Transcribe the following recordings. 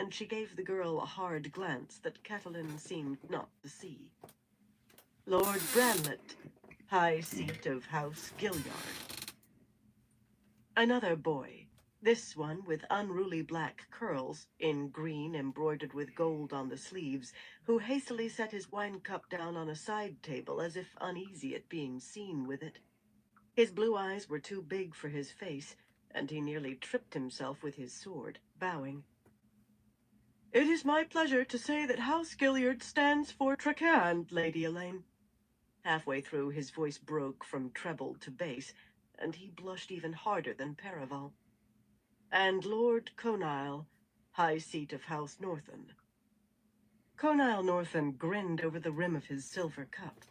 and she gave the girl a hard glance that Catelyn seemed not to see. Lord Branlet, high seat of House Gilliard. Another boy, this one with unruly black curls, in green embroidered with gold on the sleeves, who hastily set his wine cup down on a side table as if uneasy at being seen with it. His blue eyes were too big for his face, and he nearly tripped himself with his sword, bowing. "It is my pleasure to say that House Gilliard stands for Trakand, Lady Elaine." Halfway through, his voice broke from treble to bass, and he blushed even harder than Paraval. "And Lord Conile, high seat of House Northen." Conile Northen grinned over the rim of his silver cup.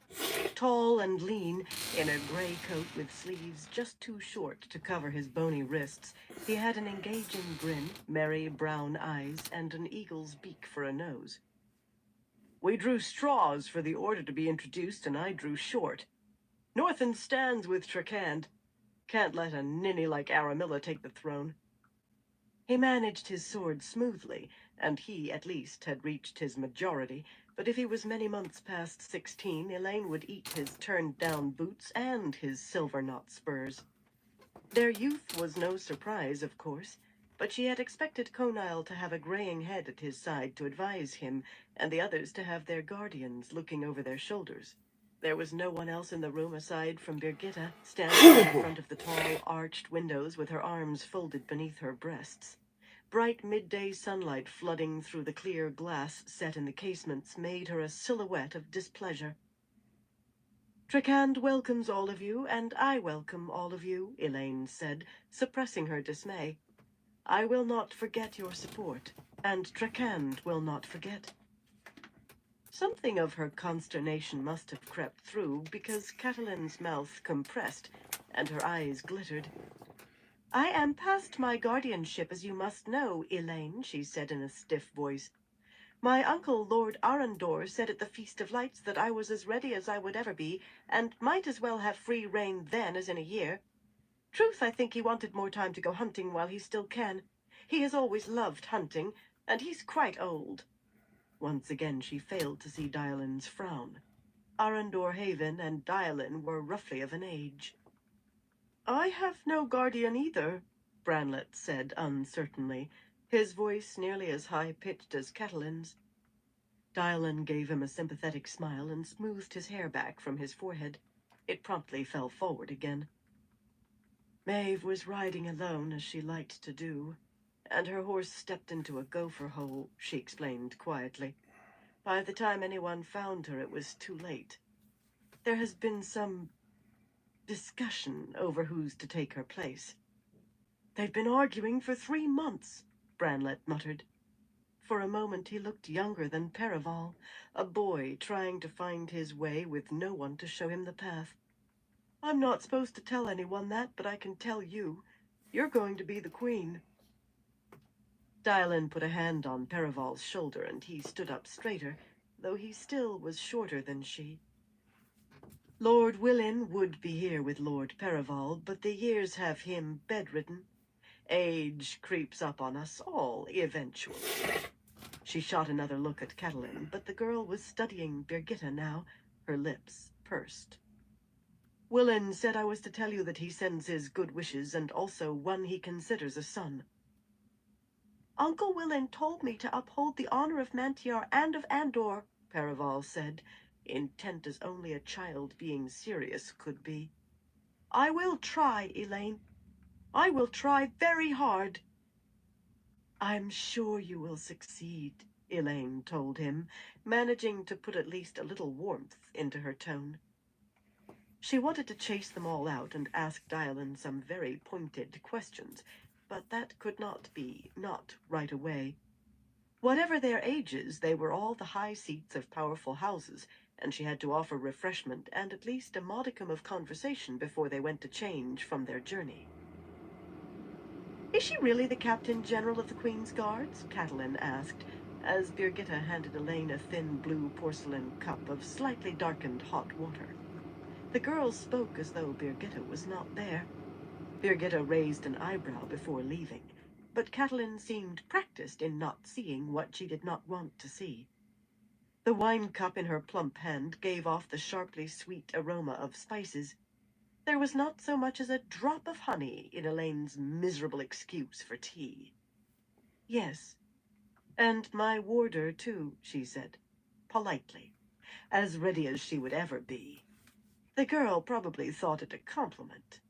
Tall and lean, in a gray coat with sleeves just too short to cover his bony wrists, he had an engaging grin, merry brown eyes, and an eagle's beak for a nose. "We drew straws for the order to be introduced, and I drew short. Northen stands with Trakand. Can't let a ninny like Aramilla take the throne." He managed his sword smoothly, and he, at least, had reached his majority, but if he was many months past 16, Elaine would eat his turned-down boots and his silver-knot spurs. Their youth was no surprise, of course, but she had expected Conile to have a graying head at his side to advise him, and the others to have their guardians looking over their shoulders. There was no one else in the room aside from Birgitta, standing in front of the tall, arched windows with her arms folded beneath her breasts. Bright midday sunlight flooding through the clear glass set in the casements made her a silhouette of displeasure. "Trakand welcomes all of you, and I welcome all of you," Elaine said, suppressing her dismay. "I will not forget your support, and Trakand will not forget." Something of her consternation must have crept through, because Catelyn's mouth compressed, and her eyes glittered. "I am past my guardianship, as you must know, Elaine," she said in a stiff voice. "My uncle, Lord Arundor, said at the Feast of Lights that I was as ready as I would ever be, and might as well have free rein then as in a year. Truth, I think he wanted more time to go hunting while he still can. He has always loved hunting, and he's quite old." Once again she failed to see Diolin's frown. Arundor Haven and Diolin were roughly of an age. "I have no guardian either," Branlet said uncertainly, his voice nearly as high-pitched as Catelyn's. Diolin gave him a sympathetic smile and smoothed his hair back from his forehead. It promptly fell forward again. "Maeve was riding alone, as she liked to do, and her horse stepped into a gopher hole," she explained quietly. "By the time anyone found her, it was too late. There has been some discussion over who's to take her place." "They've been arguing for 3 months," Branlet muttered. For a moment he looked younger than Paraval, a boy trying to find his way with no one to show him the path. "I'm not supposed to tell anyone that, but I can tell you. You're going to be the queen." Diolin put a hand on Paraval's shoulder, and he stood up straighter, though he still was shorter than she. "Lord Willin would be here with Lord Paraval, but the years have him bedridden. Age creeps up on us all, eventually." She shot another look at Catelyn, but the girl was studying Birgitta now, her lips pursed. "Willin said I was to tell you that he sends his good wishes, and also one he considers a son." "Uncle Willin told me to uphold the honor of Mantiar and of Andor," Paraval said, intent as only a child being serious could be. "I will try, Elaine. I will try very hard." "I'm sure you will succeed," Elaine told him, managing to put at least a little warmth into her tone. She wanted to chase them all out and ask Diolin some very pointed questions, but that could not right away. Whatever their ages, they were all the high seats of powerful houses, and she had to offer refreshment and at least a modicum of conversation before they went to change from their journey. "Is she really the Captain General of the Queen's Guards?" Catelyn asked, as Birgitta handed Elaine a thin blue porcelain cup of slightly darkened hot water. The girl spoke as though Birgitta was not there. Birgitta raised an eyebrow before leaving. but Catelyn seemed practiced in not seeing what she did not want to see. The wine cup in her plump hand gave off the sharply sweet aroma of spices. There was not so much as a drop of honey in Elaine's miserable excuse for tea. "Yes, and my warder, too," she said, politely, as ready as she would ever be. The girl probably thought it a compliment.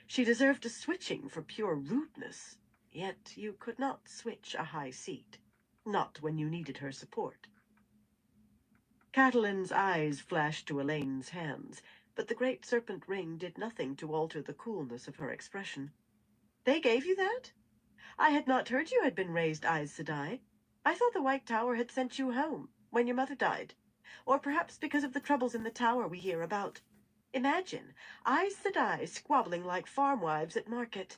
She deserved a switching for pure rudeness, yet you could not switch a high seat, not when you needed her support. Catelyn's eyes flashed to Elaine's hands, but the great serpent ring did nothing to alter the coolness of her expression. "They gave you that? I had not heard you had been raised Aes Sedai. I thought the White Tower had sent you home when your mother died. Or perhaps because of the troubles in the tower we hear about. Imagine, Aes Sedai squabbling like farm wives at market.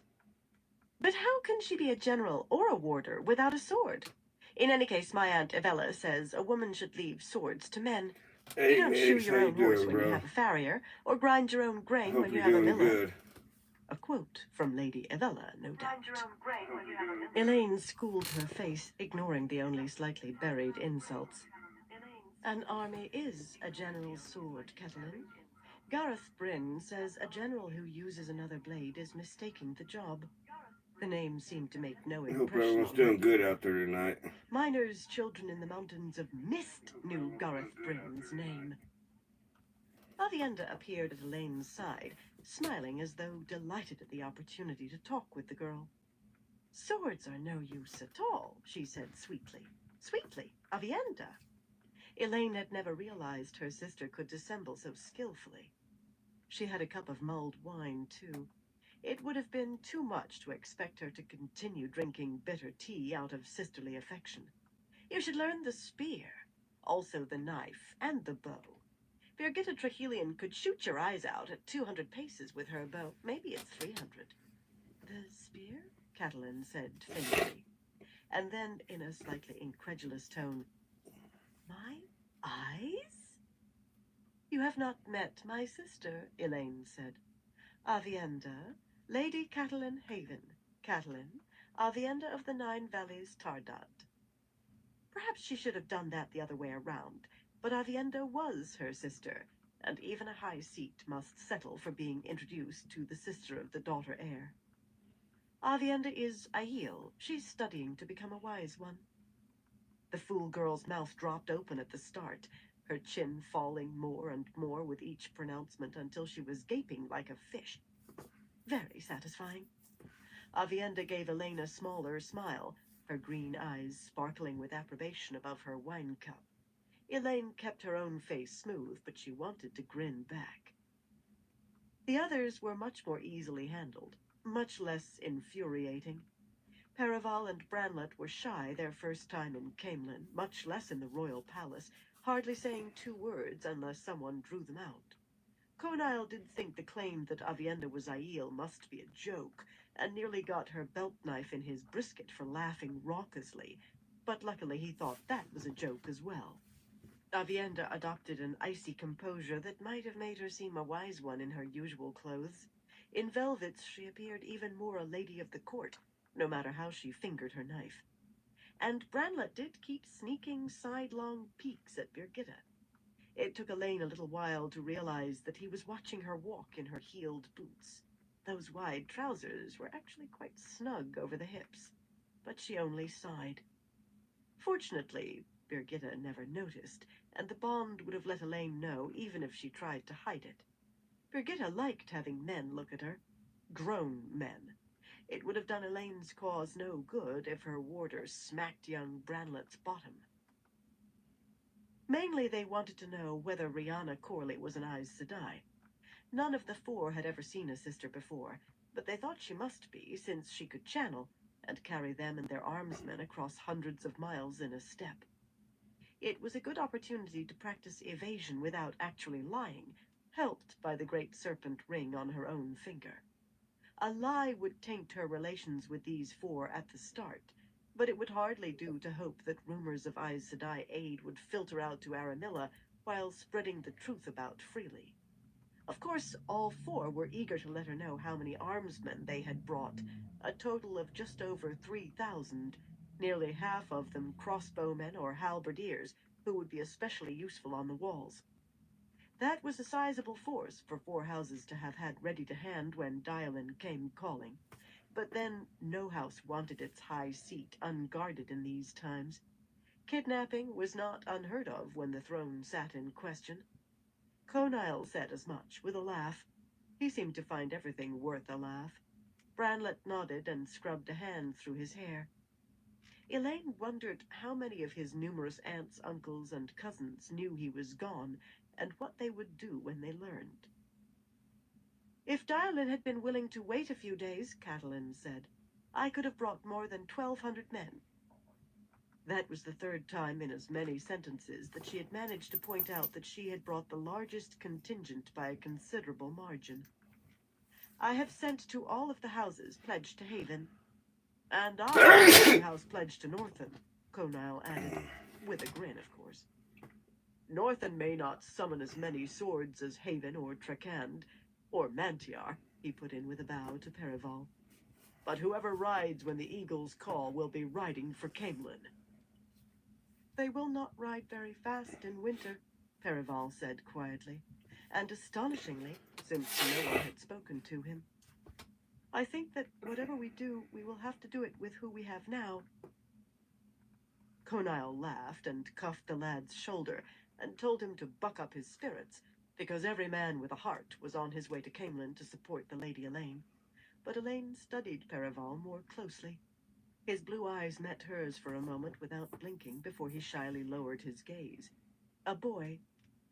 But how can she be a general or a warder without a sword? In any case, my Aunt Evella says a woman should leave swords to men. Hey, You don't shoe Mix, how your you own horse doing, when you bro? have a farrier, or grind your own grain Hope when you you're have a doing miller." good. A quote from Lady Evella, no doubt. Elaine schooled her face, ignoring the only slightly buried insults. "An army is a general's sword, Catelyn. Gareth Bryn says a general who uses another blade is mistaking the job." The name seemed to make no I hope impression everyone's on her doing good either. out there tonight. Miners, children in the mountains of Mist knew Gareth Bryn's name. Avienda appeared at Elaine's side, smiling as though delighted at the opportunity to talk with the girl. "Swords are no use at all," she said sweetly. "Sweetly, Avienda." Elaine had never realized her sister could dissemble so skillfully. She had a cup of mulled wine, too. It would have been too much to expect her to continue drinking bitter tea out of sisterly affection. "You should learn the spear, also the knife, and the bow. Birgitta Trahelian could shoot your eyes out at 200 paces with her bow. Maybe it's 300. "The spear?" Catelyn said faintly. And then, in a slightly incredulous tone, "My eyes?" "You have not met my sister," Elaine said. "Avienda, Lady Catelyn Haven. Catelyn, Avienda of the Nine Valleys Tardad." Perhaps she should have done that the other way around, but Avienda was her sister, and even a high seat must settle for being introduced to the sister of the daughter heir. "Avienda is Aiel. She's studying to become a wise one." The fool girl's mouth dropped open at the start, her chin falling more and more with each pronouncement until she was gaping like a fish. Very satisfying. Avienda gave Elaine a smaller smile, her green eyes sparkling with approbation above her wine cup. Elaine kept her own face smooth, but she wanted to grin back. The others were much more easily handled, much less infuriating. Paraval and Branlet were shy their first time in Camelin, much less in the royal palace, hardly saying 2 words unless someone drew them out. Conile did think the claim that Avienda was Aiel must be a joke, and nearly got her belt knife in his brisket for laughing raucously, but luckily he thought that was a joke as well. Avienda adopted an icy composure that might have made her seem a wise one in her usual clothes. In velvets she appeared even more a lady of the court, no matter how she fingered her knife. And Branlet did keep sneaking sidelong peeks at Birgitta. It took Elaine a little while to realize that he was watching her walk in her heeled boots. Those wide trousers were actually quite snug over the hips, but she only sighed. Fortunately, Birgitta never noticed, and the bond would have let Elaine know even if she tried to hide it. Birgitta liked having men look at her. Grown men. It would have done Elaine's cause no good if her warder smacked young Branlet's bottom. Mainly they wanted to know whether Rihanna Corley was an Aes Sedai. None of the 4 had ever seen a sister before, but they thought she must be, since she could channel and carry them and their armsmen across hundreds of miles in a step. It was a good opportunity to practice evasion without actually lying, helped by the great serpent ring on her own finger. A lie would taint her relations with these 4 at the start, but it would hardly do to hope that rumors of Aes Sedai aid would filter out to Aramilla while spreading the truth about freely. Of course, all four were eager to let her know how many armsmen they had brought, a total of just over 3,000, nearly half of them crossbowmen or halberdiers, who would be especially useful on the walls. That was a sizable force for four houses to have had ready to hand when Dialin came calling. But then no house wanted its high seat unguarded in these times. Kidnapping was not unheard of when the throne sat in question. Conile said as much, with a laugh. He seemed to find everything worth a laugh. Branlet nodded and scrubbed a hand through his hair. Elaine wondered how many of his numerous aunts, uncles, and cousins knew he was gone, and what they would do when they learned. If Dialin had been willing to wait a few days, Catelyn said, I could have brought more than 1,200 men. That was the third time in as many sentences that she had managed to point out that she had brought the largest contingent by a considerable margin. I have sent to all of the houses pledged to Haven, and I am the house pledged to Northen, Conile added, with a grin, of course. Northen may not summon as many swords as Haven or Trakand, or Mantiar, he put in with a bow to Perival. But whoever rides when the eagles call will be riding for Camelin. They will not ride very fast in winter, Perival said quietly, and astonishingly, since no one had spoken to him. I think that whatever we do, we will have to do it with who we have now. Conile laughed and cuffed the lad's shoulder and told him to buck up his spirits, because every man with a heart was on his way to Camelin to support the Lady Elaine. But Elaine studied Perival more closely. His blue eyes met hers for a moment without blinking before he shyly lowered his gaze. A boy,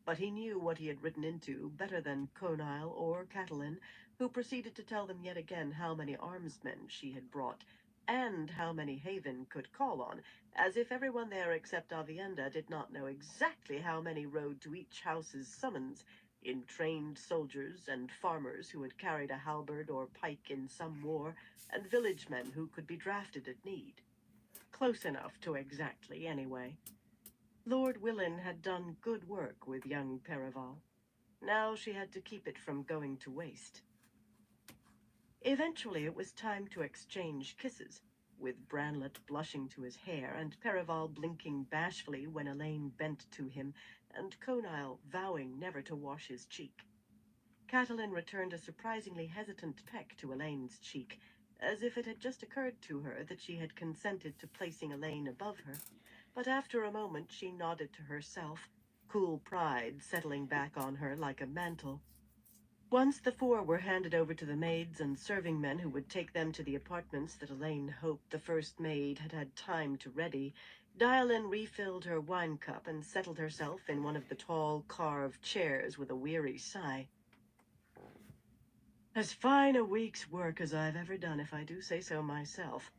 but he knew what he had ridden into better than Conile or Catelyn, who proceeded to tell them yet again how many armsmen she had brought, and how many Haven could call on, as if everyone there except Avienda did not know exactly how many rode to each house's summons, in trained soldiers and farmers who had carried a halberd or pike in some war, and village men who could be drafted at need. Close enough to exactly, anyway. Lord Willin had done good work with young Perival. Now she had to keep it from going to waste. Eventually it was time to exchange kisses, with Branlet blushing to his hair and Perival blinking bashfully when Elaine bent to him, and Conile vowing never to wash his cheek. Catelyn returned a surprisingly hesitant peck to Elaine's cheek, as if it had just occurred to her that she had consented to placing Elaine above her. But after a moment she nodded to herself, cool pride settling back on her like a mantle. Once the four were handed over to the maids and serving men who would take them to the apartments that Elaine hoped the first maid had had time to ready, Dialin refilled her wine cup and settled herself in one of the tall carved chairs with a weary sigh. As fine a week's work as I've ever done, if I do say so myself.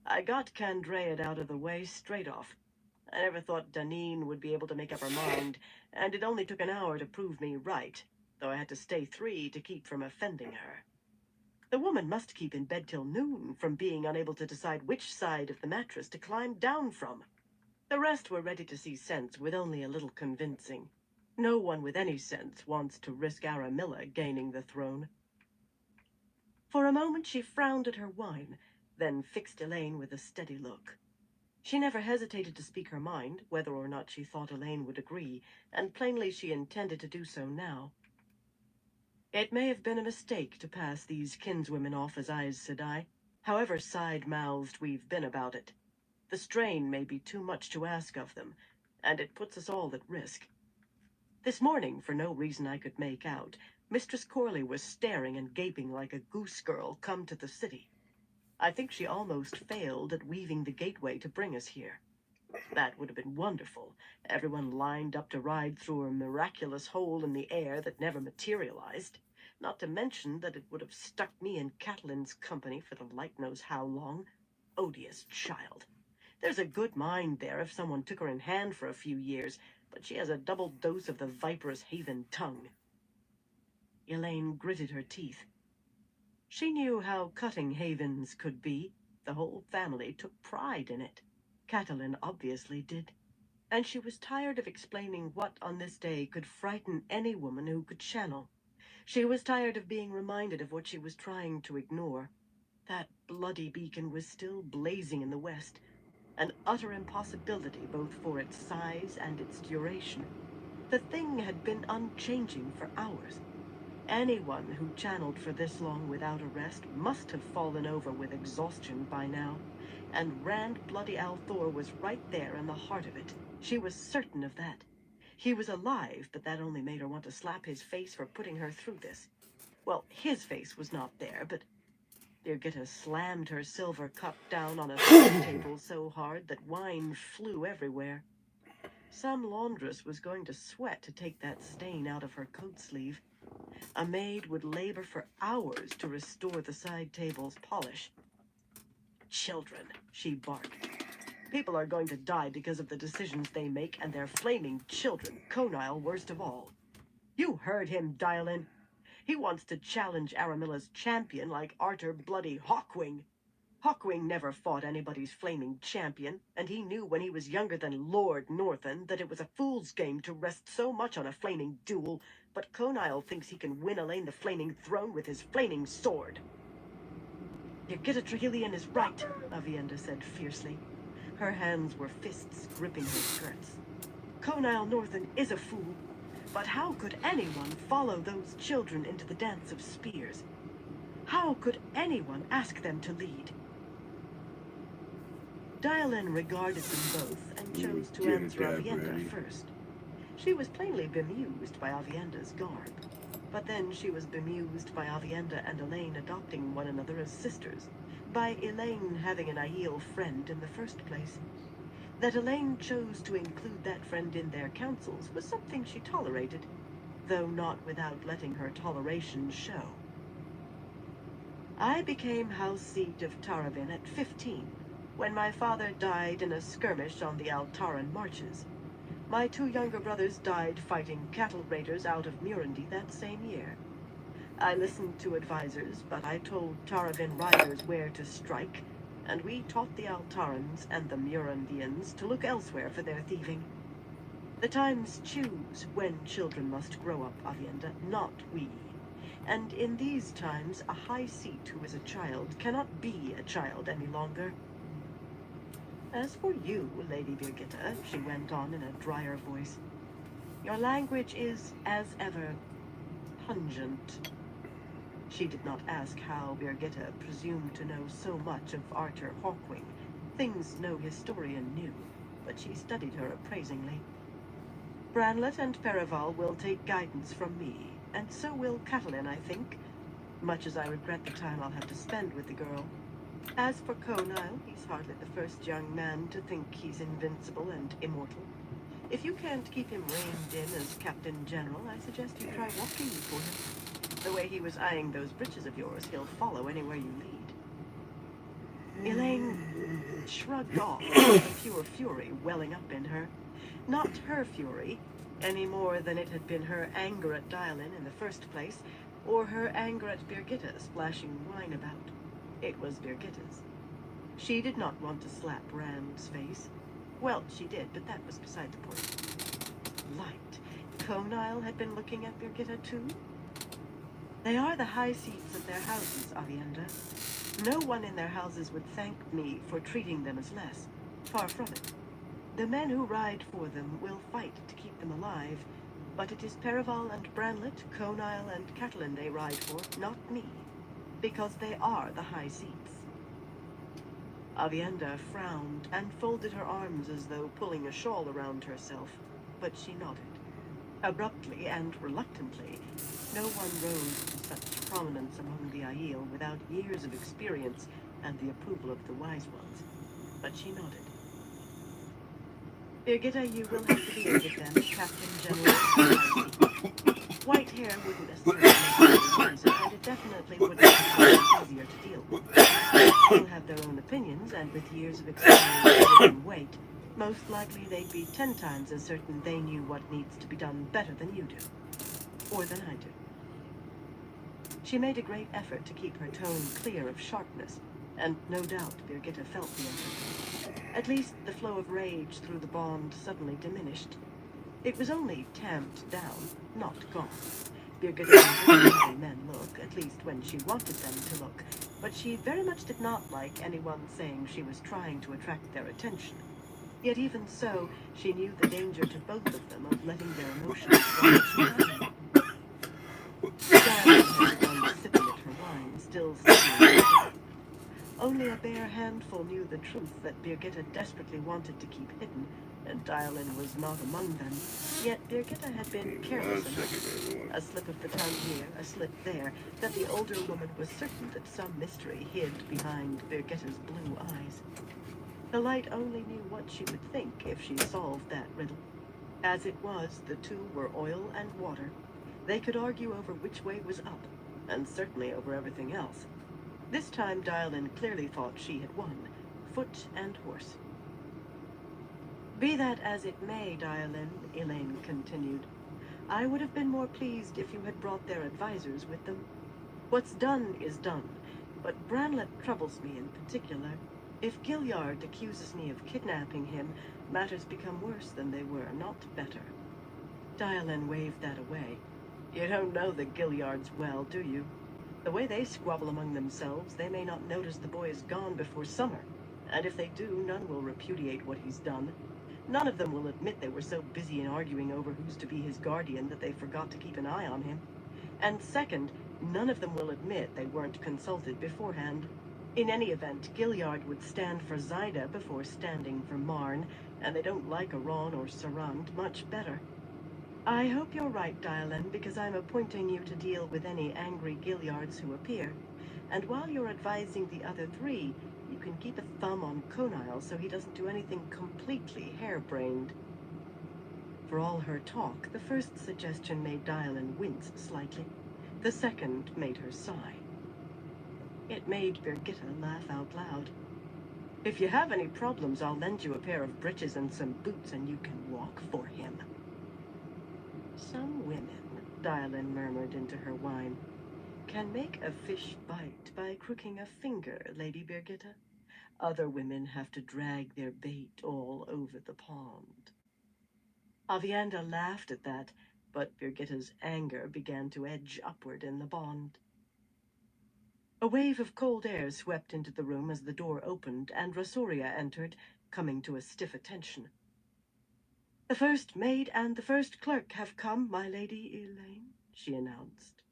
I got Candread out of the way straight off. I never thought Danine would be able to make up her mind, and it only took an hour to prove me right, though I had to stay 3 to keep from offending her. The woman must keep in bed till noon from being unable to decide which side of the mattress to climb down from. The rest were ready to see sense with only a little convincing. No one with any sense wants to risk Aramilla gaining the throne. For a moment she frowned at her wine, then fixed Elaine with a steady look. She never hesitated to speak her mind, whether or not she thought Elaine would agree, and plainly she intended to do so now. It may have been a mistake to pass these kinswomen off as Aes Sedai, however side-mouthed we've been about it. The strain may be too much to ask of them, and it puts us all at risk. This morning, for no reason I could make out, Mistress Corley was staring and gaping like a goose girl come to the city. I think she almost failed at weaving the gateway to bring us here. That would have been wonderful, everyone lined up to ride through a miraculous hole in the air that never materialized, not to mention that it would have stuck me in Catelyn's company for the light knows how long. Odious child. There's a good mind there if someone took her in hand for a few years, but she has a double dose of the viperous Haven tongue. Elaine gritted her teeth. She knew how cutting Havens could be. The whole family took pride in it. Catelyn obviously did. And she was tired of explaining what on this day could frighten any woman who could channel. She was tired of being reminded of what she was trying to ignore. That bloody beacon was still blazing in the west, an utter impossibility both for its size and its duration. The thing had been unchanging for hours. Anyone who channeled for this long without a rest must have fallen over with exhaustion by now. And Rand Bloody Althor was right there in the heart of it. She was certain of that. He was alive, but that only made her want to slap his face for putting her through this. Well, his face was not there, but Birgitta slammed her silver cup down on a side table so hard that wine flew everywhere. Some laundress was going to sweat to take that stain out of her coat sleeve. A maid would labor for hours to restore the side table's polish. Children, she barked. People are going to die because of the decisions they make, and they're flaming children, Conile worst of all. You heard him, Dialin. He wants to challenge Aramilla's champion like Arthur Bloody Hawkwing. Hawkwing never fought anybody's flaming champion, and he knew when he was younger than Lord Northen that it was a fool's game to rest so much on a flaming duel, but Conile thinks he can win Elaine the Flaming Throne with his flaming sword. Birgitta Trahelion is right, Avienda said fiercely. Her hands were fists gripping her skirts. Conile Northen is a fool, but how could anyone follow those children into the dance of spears? How could anyone ask them to lead? Dialin regarded them both and chose to answer Avienda first. She was plainly bemused by Avienda's garb, but then she was bemused by Avienda and Elaine adopting one another as sisters, by Elaine having an Aiel friend in the first place. That Elaine chose to include that friend in their councils was something she tolerated, though not without letting her toleration show. I became house seat of Taravin at 15, when my father died in a skirmish on the Altaran marches. My two younger brothers died fighting cattle raiders out of Murundi that same year. I listened to advisors, but I told Taravin riders where to strike, and we taught the Altarans and the Murundians to look elsewhere for their thieving. The times choose when children must grow up, Avienda, not we. And in these times, a high seat who is a child cannot be a child any longer. As for you, Lady Birgitta, she went on in a drier voice, your language is, as ever, pungent. She did not ask how Birgitta presumed to know so much of Arthur Hawkwing, things no historian knew, but she studied her appraisingly. Branlet and Perival will take guidance from me, and so will Catelyn, I think, much as I regret the time I'll have to spend with the girl. As for Conile, he's hardly the first young man to think he's invincible and immortal. If you can't keep him reined in as Captain General, I suggest you try walking before him. The way he was eyeing those breeches of yours, he'll follow anywhere you lead. Elaine shrugged off, a pure fury welling up in her. Not her fury, any more than it had been her anger at Dialin in the first place, or her anger at Birgitta splashing wine about. It was Birgitta's. She did not want to slap Rand's face. Well, she did, but that was beside the point. Light. Conile had been looking at Birgitta too? They are the high seats of their houses, Avienda. No one in their houses would thank me for treating them as less. Far from it. The men who ride for them will fight to keep them alive, but it is Perival and Branlet, Conile and Catelyn they ride for, not me, because they are the high seats. Avienda frowned and folded her arms as though pulling a shawl around herself, but she nodded. Abruptly and reluctantly, no one rose to such prominence among the Aiel without years of experience and the approval of the wise ones, but she nodded. Birgitta, you will have to be with them, Captain General. White hair wouldn't necessarily make it easier, and it definitely wouldn't make it easier to deal with. They'll have their own opinions, and with years of experience and weight, most likely they'd be 10 times as certain they knew what needs to be done better than you do. Or than I do. She made a great effort to keep her tone clear of sharpness, and no doubt Birgitta felt the effort. At least the flow of rage through the bond suddenly diminished. It was only tamped down, not gone. Birgitta enjoyed having men look, at least when she wanted them to look, but she very much did not like anyone saying she was trying to attract their attention. Yet even so, she knew the danger to both of them of letting their emotions run too high. Diamond had begun sipping at her wine, still studying Birgitta. Only a bare handful knew the truth that Birgitta desperately wanted to keep hidden, and Dialin was not among them. Yet Birgitta had been careless enough, a slip of the tongue here, a slip there, that the older woman was certain that some mystery hid behind Birgitta's blue eyes. The light only knew what she would think if she solved that riddle. As it was, the two were oil and water. They could argue over which way was up, and certainly over everything else. This time Dialin clearly thought she had won, foot and horse. Be that as it may, Dialin, Elaine continued, I would have been more pleased if you had brought their advisors with them. What's done is done, but Branlet troubles me in particular. If Gilliard accuses me of kidnapping him, matters become worse than they were, not better. Dialin waved that away. You don't know the Gilliards well, do you? The way they squabble among themselves, they may not notice the boy is gone before summer. And if they do, none will repudiate what he's done. None of them will admit they were so busy in arguing over who's to be his guardian that they forgot to keep an eye on him. And second, none of them will admit they weren't consulted beforehand. In any event, Gilliard would stand for Zaida before standing for Marn, and they don't like Aran or Sarand much better. I hope you're right, Dialin, because I'm appointing you to deal with any angry Gilliards who appear. And while you're advising the other three, you can keep a thumb on Conile so he doesn't do anything completely harebrained. For all her talk, the first suggestion made Dialin wince slightly. The second made her sigh. It made Birgitta laugh out loud. If you have any problems, I'll lend you a pair of breeches and some boots and you can walk for him. Some women, Dialin murmured into her wine, can make a fish bite by crooking a finger, Lady Birgitta. Other women have to drag their bait all over the pond. Avienda laughed at that, but Birgitta's anger began to edge upward in the bond. A wave of cold air swept into the room as the door opened, and Rosoria entered, coming to a stiff attention. The first maid and the first clerk have come, my Lady Elaine, she announced.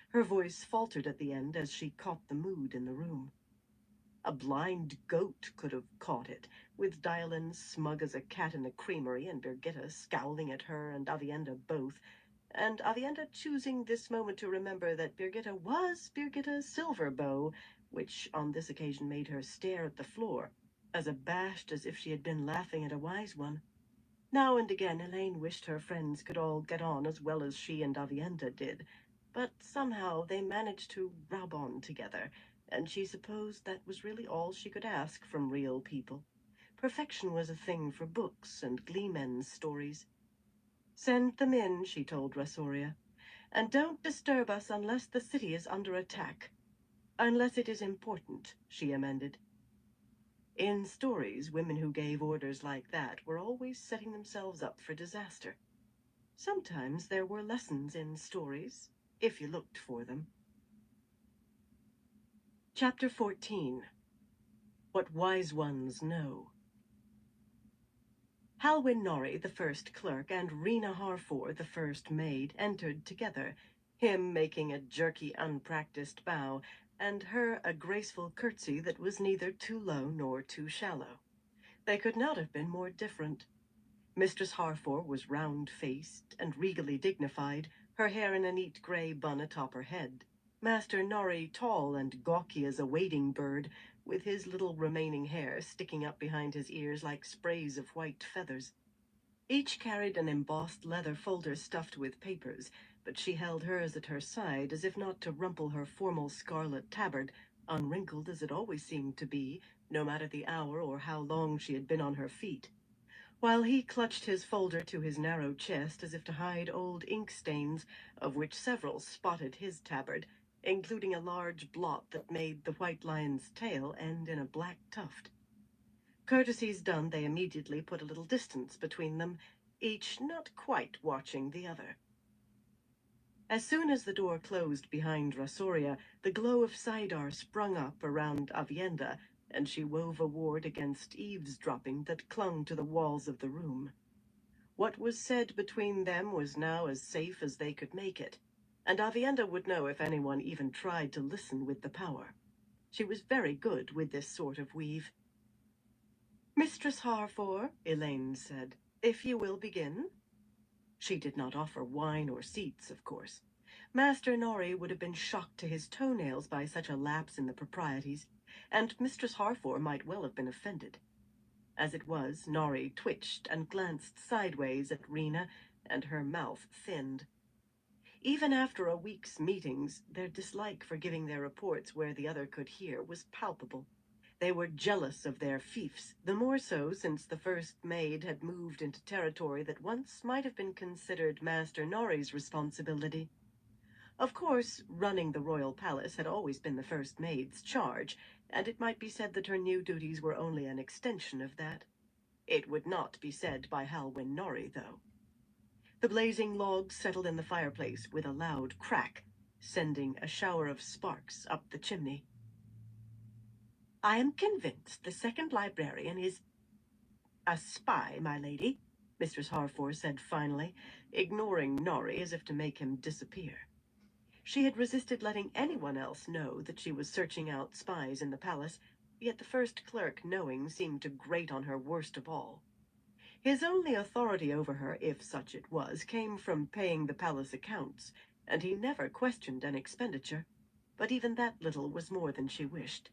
Her voice faltered at the end as she caught the mood in the room. A blind goat could have caught it, with Dialin smug as a cat in the creamery and Birgitta scowling at her and Avienda both, and Avienda choosing this moment to remember that Birgitta was Birgitta Silverbow, which on this occasion made her stare at the floor, as abashed as if she had been laughing at a wise one. Now and again Elaine wished her friends could all get on as well as she and Avienda did, but somehow they managed to rub on together, and she supposed that was really all she could ask from real people. Perfection was a thing for books and gleemen's stories. Send them in, she told Rosoria, and don't disturb us unless the city is under attack. Unless it is important, she amended. In stories, women who gave orders like that were always setting themselves up for disaster. Sometimes there were lessons in stories, if you looked for them. Chapter 14. What Wise Ones Know. Halwyn Norrie, the first clerk, and Rena Harfor, the first maid, entered together, him making a jerky, unpracticed bow, and her a graceful curtsy that was neither too low nor too shallow. They could not have been more different. Mistress Harfor was round-faced and regally dignified, her hair in a neat grey bun atop her head. Master Norrie tall and gawky as a wading bird, with his little remaining hair sticking up behind his ears like sprays of white feathers. Each carried an embossed leather folder stuffed with papers, but she held hers at her side as if not to rumple her formal scarlet tabard, unwrinkled as it always seemed to be, no matter the hour or how long she had been on her feet, while he clutched his folder to his narrow chest as if to hide old ink stains, of which several spotted his tabard, including a large blot that made the white lion's tail end in a black tuft. Courtesies done, they immediately put a little distance between them, each not quite watching the other. As soon as the door closed behind Rasoria, the glow of Sidar sprung up around Avienda, and she wove a ward against eavesdropping that clung to the walls of the room. What was said between them was now as safe as they could make it, and Avienda would know if anyone even tried to listen with the power. She was very good with this sort of weave. "Mistress Harfor," Elaine said, "if you will begin." She did not offer wine or seats, of course. Master Nori would have been shocked to his toenails by such a lapse in the proprieties, and Mistress Harfor might well have been offended. As it was, Nori twitched and glanced sideways at Rena, and her mouth thinned. Even after a week's meetings, their dislike for giving their reports where the other could hear was palpable. They were jealous of their fiefs, the more so since the first maid had moved into territory that once might have been considered Master Nori's responsibility. Of course, running the royal palace had always been the first maid's charge, and it might be said that her new duties were only an extension of that. It would not be said by Halwyn Nori, though. The blazing logs settled in the fireplace with a loud crack, sending a shower of sparks up the chimney. "I am convinced the second librarian is a spy, my lady," Mistress Harfor said finally, ignoring Nori as if to make him disappear. She had resisted letting anyone else know that she was searching out spies in the palace, yet the first clerk knowing seemed to grate on her worst of all. His only authority over her, if such it was, came from paying the palace accounts, and he never questioned an expenditure, but even that little was more than she wished.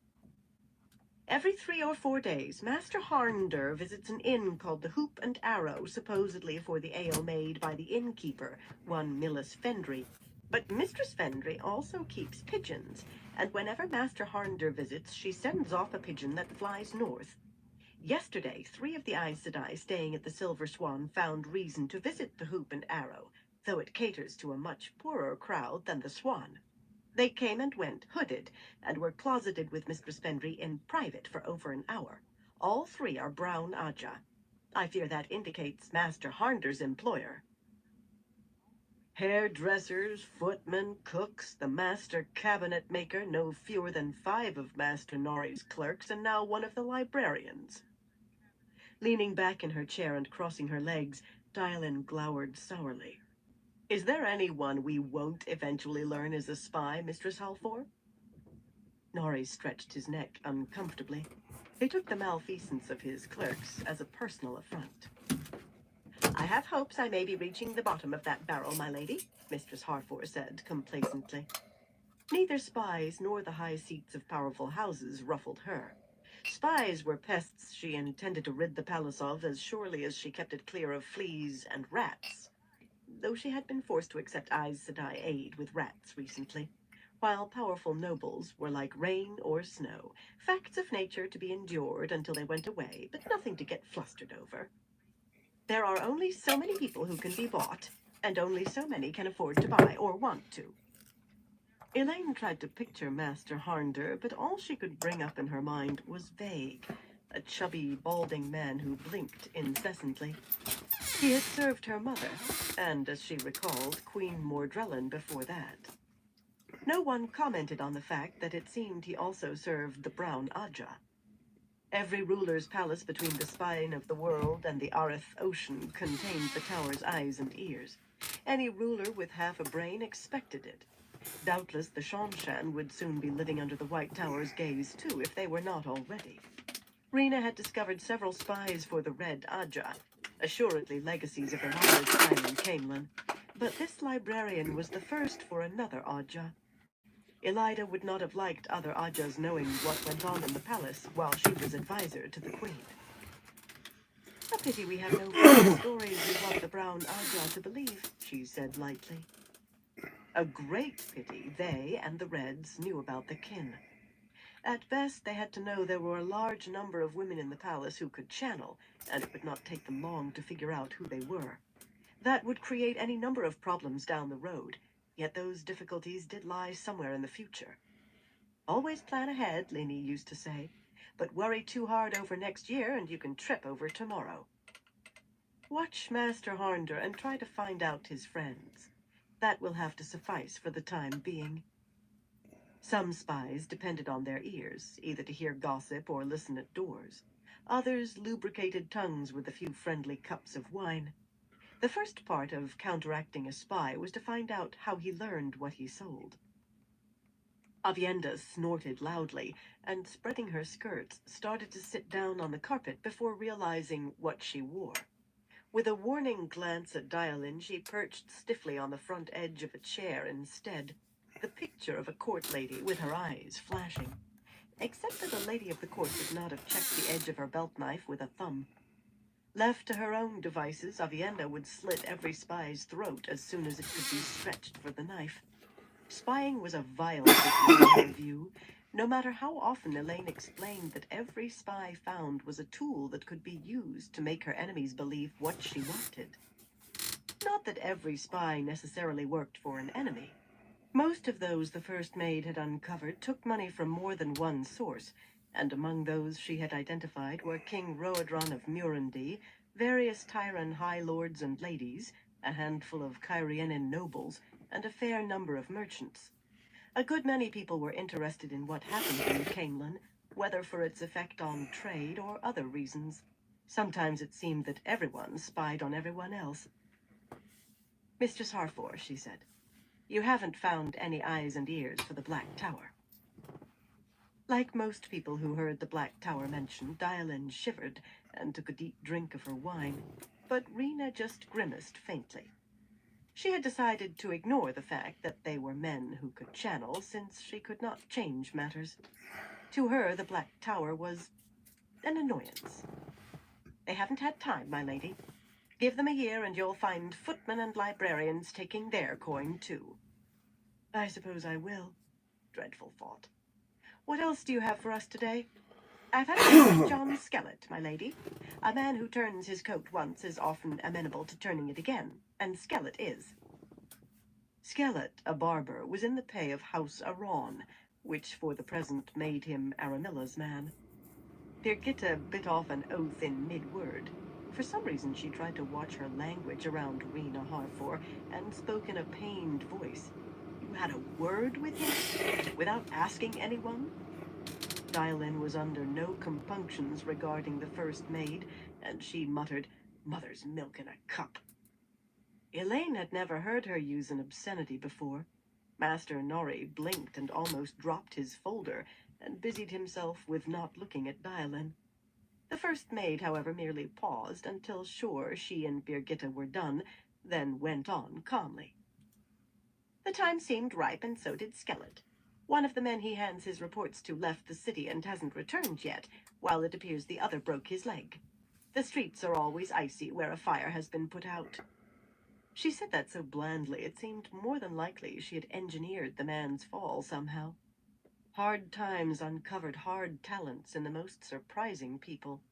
"Every 3 or 4 days, Master Harnder visits an inn called the Hoop and Arrow, supposedly for the ale made by the innkeeper, one Millis Fendry. But Mistress Fendry also keeps pigeons, and whenever Master Harnder visits, she sends off a pigeon that flies north. Yesterday, 3 of the Aes Sedai staying at the Silver Swan found reason to visit the Hoop and Arrow, though it caters to a much poorer crowd than the Swan. They came and went, hooded, and were closeted with Mistress Fendry in private for over an hour. All 3 are brown Aja. I fear that indicates Master Harnder's employer." Hairdressers, footmen, cooks, the master cabinet maker, no fewer than 5 of Master Nori's clerks, and now one of the librarians. Leaning back in her chair and crossing her legs, Dylan glowered sourly. "Is there anyone we won't eventually learn is a spy, Mistress Halfor?" Nori stretched his neck uncomfortably. He took the malfeasance of his clerks as a personal affront. "I have hopes I may be reaching the bottom of that barrel, my lady," Mistress Harfor said complacently. Neither spies nor the high seats of powerful houses ruffled her. Spies were pests she intended to rid the palace of as surely as she kept it clear of fleas and rats, though she had been forced to accept Aes Sedai aid with rats recently, while powerful nobles were like rain or snow, facts of nature to be endured until they went away, but nothing to get flustered over. There are only so many people who can be bought, and only so many can afford to buy or want to. Elaine tried to picture Master Harnder, but all she could bring up in her mind was vague, a chubby, balding man who blinked incessantly. He had served her mother, and, as she recalled, Queen Mordrellin before that. No one commented on the fact that it seemed he also served the Brown Aja. Every ruler's palace between the spine of the world and the Arith Ocean contained the tower's eyes and ears. Any ruler with half a brain expected it. Doubtless the Shanshan would soon be living under the White Tower's gaze too, if they were not already. Rena had discovered several spies for the Red Aja, assuredly legacies of the large island Camelin. But this librarian was the first for another Aja. Elida would not have liked other Ajas knowing what went on in the palace while she was advisor to the Queen. "A pity we have no further stories we want the Brown Aja to believe," she said lightly. A great pity they and the Reds knew about the kin. At best, they had to know there were a large number of women in the palace who could channel, and it would not take them long to figure out who they were. That would create any number of problems down the road, yet those difficulties did lie somewhere in the future. "Always plan ahead," Lini used to say, "but worry too hard over next year and you can trip over tomorrow." Watch Master Harnder and try to find out his friends. That will have to suffice for the time being. Some spies depended on their ears, either to hear gossip or listen at doors. Others lubricated tongues with a few friendly cups of wine. The first part of counteracting a spy was to find out how he learned what he sold. Avienda snorted loudly, and spreading her skirts, started to sit down on the carpet before realizing what she wore. With a warning glance at Dialin, she perched stiffly on the front edge of a chair instead, the picture of a court lady with her eyes flashing. Except that a lady of the court would not have checked the edge of her belt knife with a thumb. Left to her own devices, Avienda would slit every spy's throat as soon as it could be stretched for the knife. Spying was a vile business in her view, no matter how often Elaine explained that every spy found was a tool that could be used to make her enemies believe what she wanted. Not that every spy necessarily worked for an enemy. Most of those the first maid had uncovered took money from more than one source, and among those she had identified were King Roadron of Murundi, various Tyran high lords and ladies, a handful of Kyrianan nobles, and a fair number of merchants. A good many people were interested in what happened in Camelin, whether for its effect on trade or other reasons. Sometimes it seemed that everyone spied on everyone else. "Mistress Harfor," she said, "you haven't found any eyes and ears for the Black Tower." Like most people who heard the Black Tower mentioned, Dialin shivered and took a deep drink of her wine, but Rena just grimaced faintly. She had decided to ignore the fact that they were men who could channel, since she could not change matters. To her, the Black Tower was an annoyance. "They haven't had time, my lady. Give them a year and you'll find footmen and librarians taking their coin, too." "I suppose I will." Dreadful thought. "What else do you have for us today?" "I've had a with John Skellet, my lady. A man who turns his coat once is often amenable to turning it again, and Skellet is." Skellet, a barber, was in the pay of House Aron, which for the present made him Aramilla's man. Birgitta bit off an oath in mid-word. For some reason she tried to watch her language around Rena Harfor, and spoke in a pained voice. "You had a word with him? Without asking anyone?" Dialin was under no compunctions regarding the first maid, and she muttered, "Mother's milk in a cup." Elaine had never heard her use an obscenity before. Master Nori blinked and almost dropped his folder, and busied himself with not looking at Dialin. The first maid, however, merely paused until sure she and Birgitta were done, then went on calmly. "The time seemed ripe, and so did Skellet. One of the men he hands his reports to left the city and hasn't returned yet, while it appears the other broke his leg. The streets are always icy where a fire has been put out." She said that so blandly it seemed more than likely she had engineered the man's fall somehow. Hard times uncovered hard talents in the most surprising people.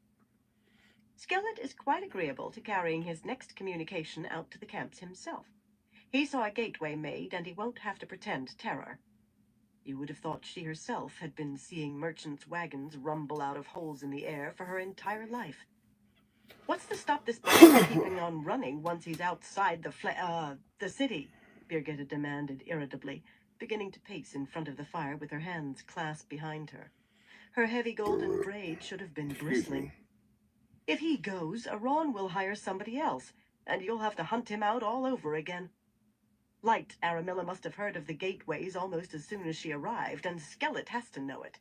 "Skellet is quite agreeable to carrying his next communication out to the camps himself. He saw a gateway made, and he won't have to pretend terror." You would have thought she herself had been seeing merchants' wagons rumble out of holes in the air for her entire life. "What's to stop this boy from keeping on running once he's outside the city?" Birgitta demanded irritably, beginning to pace in front of the fire with her hands clasped behind her. Her heavy golden braid should have been bristling. "If he goes, Aron will hire somebody else, and you'll have to hunt him out all over again. Light Aramilla must have heard of the gateways almost as soon as she arrived, and Skellet has to know it."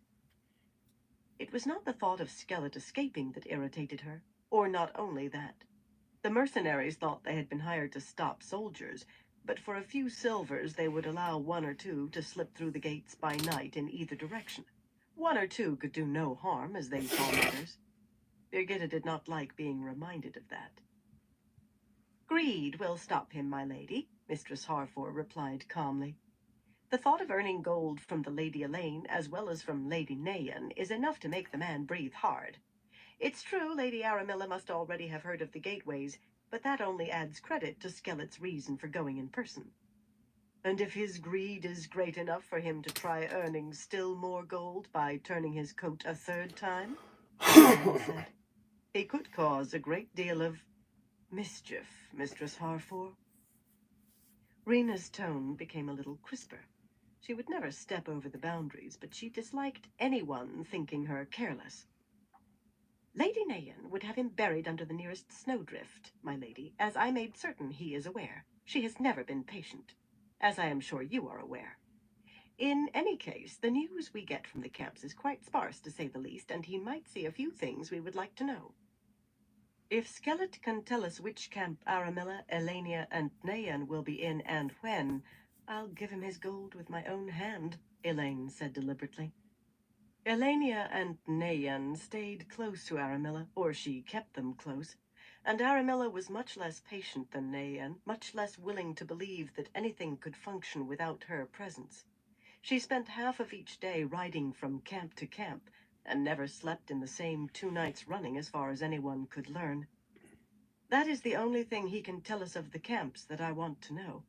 It was not the thought of Skellet escaping that irritated her, or not only that. The mercenaries thought they had been hired to stop soldiers, but for a few silvers they would allow one or two to slip through the gates by night in either direction. One or two could do no harm, as they saw matters. Birgitta did not like being reminded of that. "Greed will stop him, my lady," Mistress Harfor replied calmly. "The thought of earning gold from the Lady Elaine, as well as from Lady Nayan, is enough to make the man breathe hard. It's true Lady Aramilla must already have heard of the gateways, but that only adds credit to Skellet's reason for going in person. And if his greed is great enough for him to try earning still more gold by turning his coat a third time," Dialin said, "he could cause a great deal of mischief, Mistress Harfor." Rena's tone became a little crisper. She would never step over the boundaries, but she disliked anyone thinking her careless. Lady Nayan would have him buried under the nearest snowdrift, my lady, as I made certain he is aware. She has never been patient, as I am sure you are aware. In any case, the news we get from the camps is quite sparse, to say the least, and he might see a few things we would like to know. If Skelet can tell us which camp Aramilla, Elenia, and Nayan will be in and when, I'll give him his gold with my own hand, Elaine said deliberately. Elenia and Nayan stayed close to Aramilla, or she kept them close, and Aramilla was much less patient than Nayan, much less willing to believe that anything could function without her presence. She spent half of each day riding from camp to camp, and never slept in the same 2 nights running as far as anyone could learn. That is the only thing he can tell us of the camps that I want to know.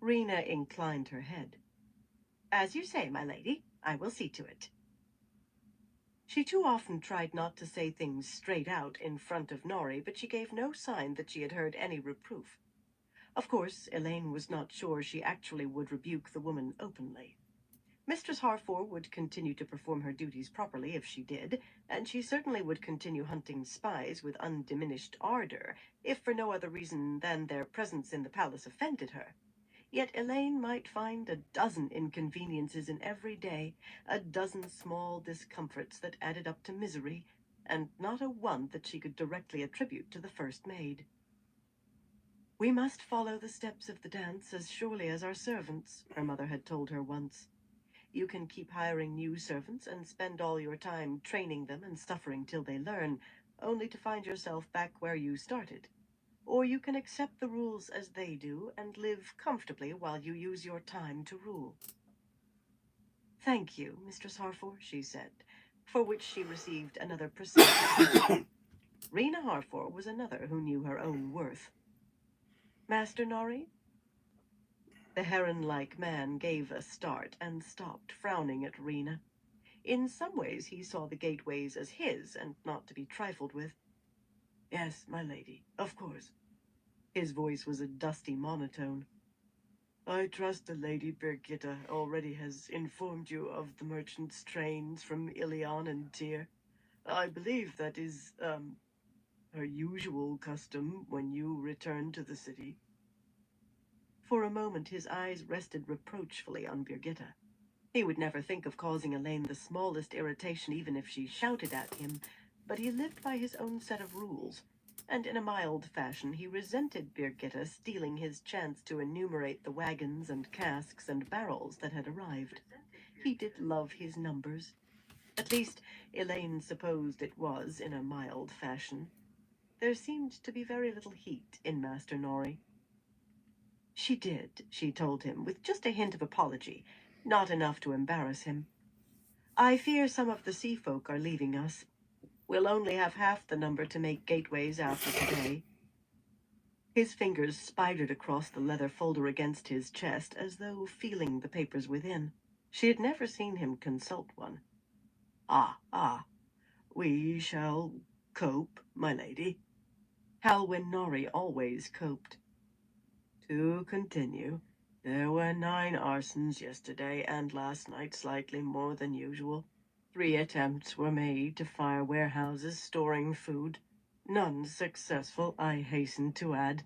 Rena inclined her head. As you say, my lady, I will see to it. She too often tried not to say things straight out in front of Nori, but she gave no sign that she had heard any reproof. Of course, Elaine was not sure she actually would rebuke the woman openly. Mistress Harfor would continue to perform her duties properly if she did, and she certainly would continue hunting spies with undiminished ardor, if for no other reason than their presence in the palace offended her. Yet Elaine might find a dozen inconveniences in every day, a dozen small discomforts that added up to misery, and not a one that she could directly attribute to the first maid. We must follow the steps of the dance as surely as our servants, her mother had told her once. You can keep hiring new servants and spend all your time training them and suffering till they learn, only to find yourself back where you started. Or you can accept the rules as they do and live comfortably while you use your time to rule. Thank you, Mistress Harfor, she said, for which she received another percentage. Rena Harfor was another who knew her own worth. Master Nori? The heron-like man gave a start and stopped, frowning at Rena. In some ways he saw the gateways as his and not to be trifled with. Yes, my lady, of course. His voice was a dusty monotone. I trust the Lady Birgitta already has informed you of the merchant's trains from Ilion and Tyr. I believe that is, her usual custom when you return to the city. For a moment his eyes rested reproachfully on Birgitta. He would never think of causing Elaine the smallest irritation even if she shouted at him, but he lived by his own set of rules, and in a mild fashion he resented Birgitta stealing his chance to enumerate the wagons and casks and barrels that had arrived. He did love his numbers. At least, Elaine supposed it was in a mild fashion. There seemed to be very little heat in Master Nori. She did, she told him, with just a hint of apology, not enough to embarrass him. I fear some of the sea folk are leaving us. We'll only have half the number to make gateways after today. His fingers spidered across the leather folder against his chest, as though feeling the papers within. She had never seen him consult one. Ah, we shall cope, my lady. Halwyn Nori always coped. To continue, there were 9 arsons yesterday and last night, slightly more than usual. 3 attempts were made to fire warehouses storing food. None successful, I hasten to add.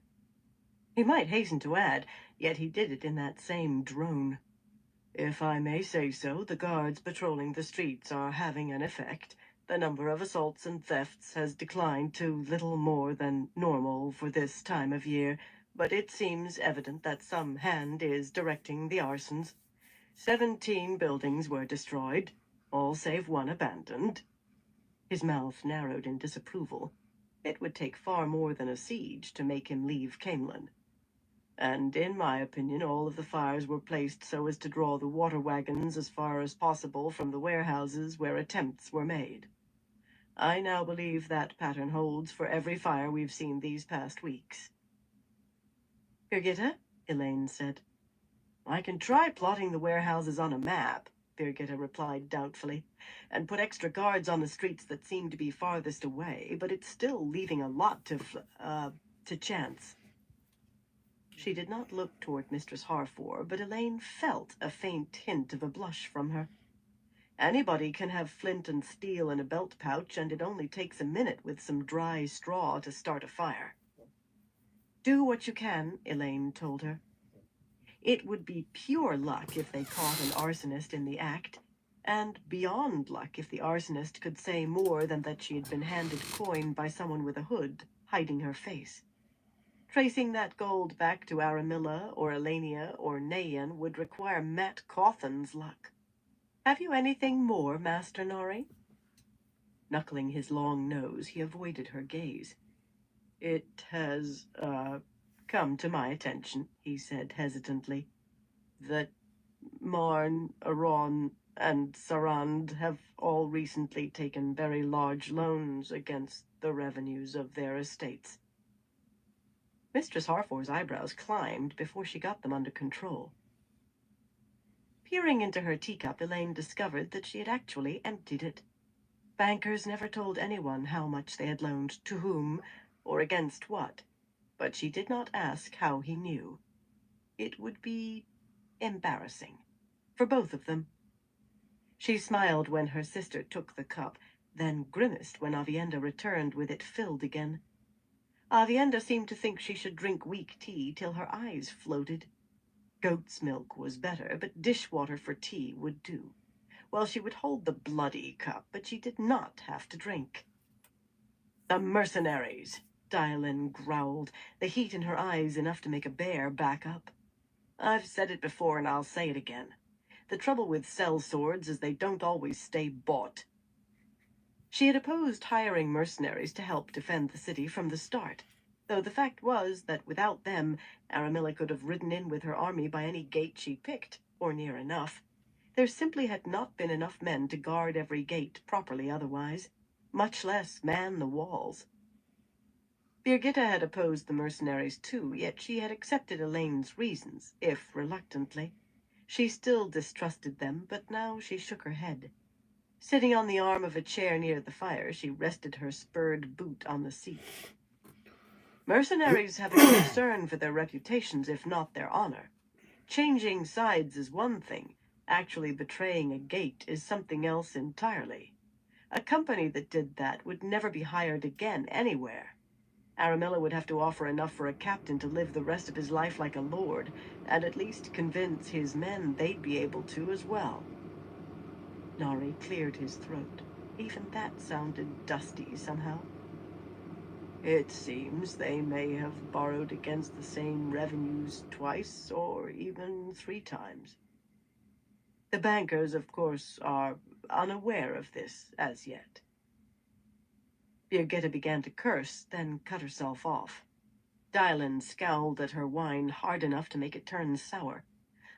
He might hasten to add, yet he did it in that same drone. If I may say so, the guards patrolling the streets are having an effect. The number of assaults and thefts has declined to little more than normal for this time of year, but it seems evident that some hand is directing the arsons. 17 buildings were destroyed, all save 1 abandoned. His mouth narrowed in disapproval. It would take far more than a siege to make him leave Camelin. And in my opinion, all of the fires were placed so as to draw the water wagons as far as possible from the warehouses where attempts were made. I now believe that pattern holds for every fire we've seen these past weeks. Birgitta, Elaine said. I can try plotting the warehouses on a map, Birgitta replied doubtfully, and put extra guards on the streets that seem to be farthest away, but it's still leaving a lot to chance. She did not look toward Mistress Harfor, but Elaine felt a faint hint of a blush from her. Anybody can have flint and steel in a belt pouch, and it only takes a minute with some dry straw to start a fire. Do what you can, Elaine told her. It would be pure luck if they caught an arsonist in the act, and beyond luck if the arsonist could say more than that she had been handed coin by someone with a hood, hiding her face. Tracing that gold back to Aramilla or Elenia or Nayan would require Matt Cawthon's luck. Have you anything more, Master Nori? Knuckling his long nose, he avoided her gaze. It has, come to my attention, he said hesitantly, that Marn, Aron, and Sarand have all recently taken very large loans against the revenues of their estates. Mistress Harfor's eyebrows climbed before she got them under control. Peering into her teacup, Elaine discovered that she had actually emptied it. Bankers never told anyone how much they had loaned to whom, or against what, but she did not ask how he knew. It would be embarrassing for both of them. She smiled when her sister took the cup, then grimaced when Avienda returned with it filled again. Avienda seemed to think she should drink weak tea till her eyes floated. Goat's milk was better, but dishwater for tea would do. Well, she would hold the bloody cup, but she did not have to drink. The mercenaries, Dylan growled, the heat in her eyes enough to make a bear back up. I've said it before and I'll say it again. The trouble with sellswords is they don't always stay bought. She had opposed hiring mercenaries to help defend the city from the start, though the fact was that without them, Aramilla could have ridden in with her army by any gate she picked, or near enough. There simply had not been enough men to guard every gate properly otherwise, much less man the walls. Birgitta had opposed the mercenaries too, yet she had accepted Elaine's reasons, if reluctantly. She still distrusted them, but now she shook her head. Sitting on the arm of a chair near the fire, she rested her spurred boot on the seat. Mercenaries have a concern for their reputations, if not their honor. Changing sides is one thing. Actually betraying a gate is something else entirely. A company that did that would never be hired again anywhere. Aramilla would have to offer enough for a captain to live the rest of his life like a lord, and at least convince his men they'd be able to as well. Nari cleared his throat. Even that sounded dusty somehow. It seems they may have borrowed against the same revenues twice or even 3 times. The bankers, of course, are unaware of this as yet. Birgitta began to curse, then cut herself off. Dylan scowled at her wine hard enough to make it turn sour.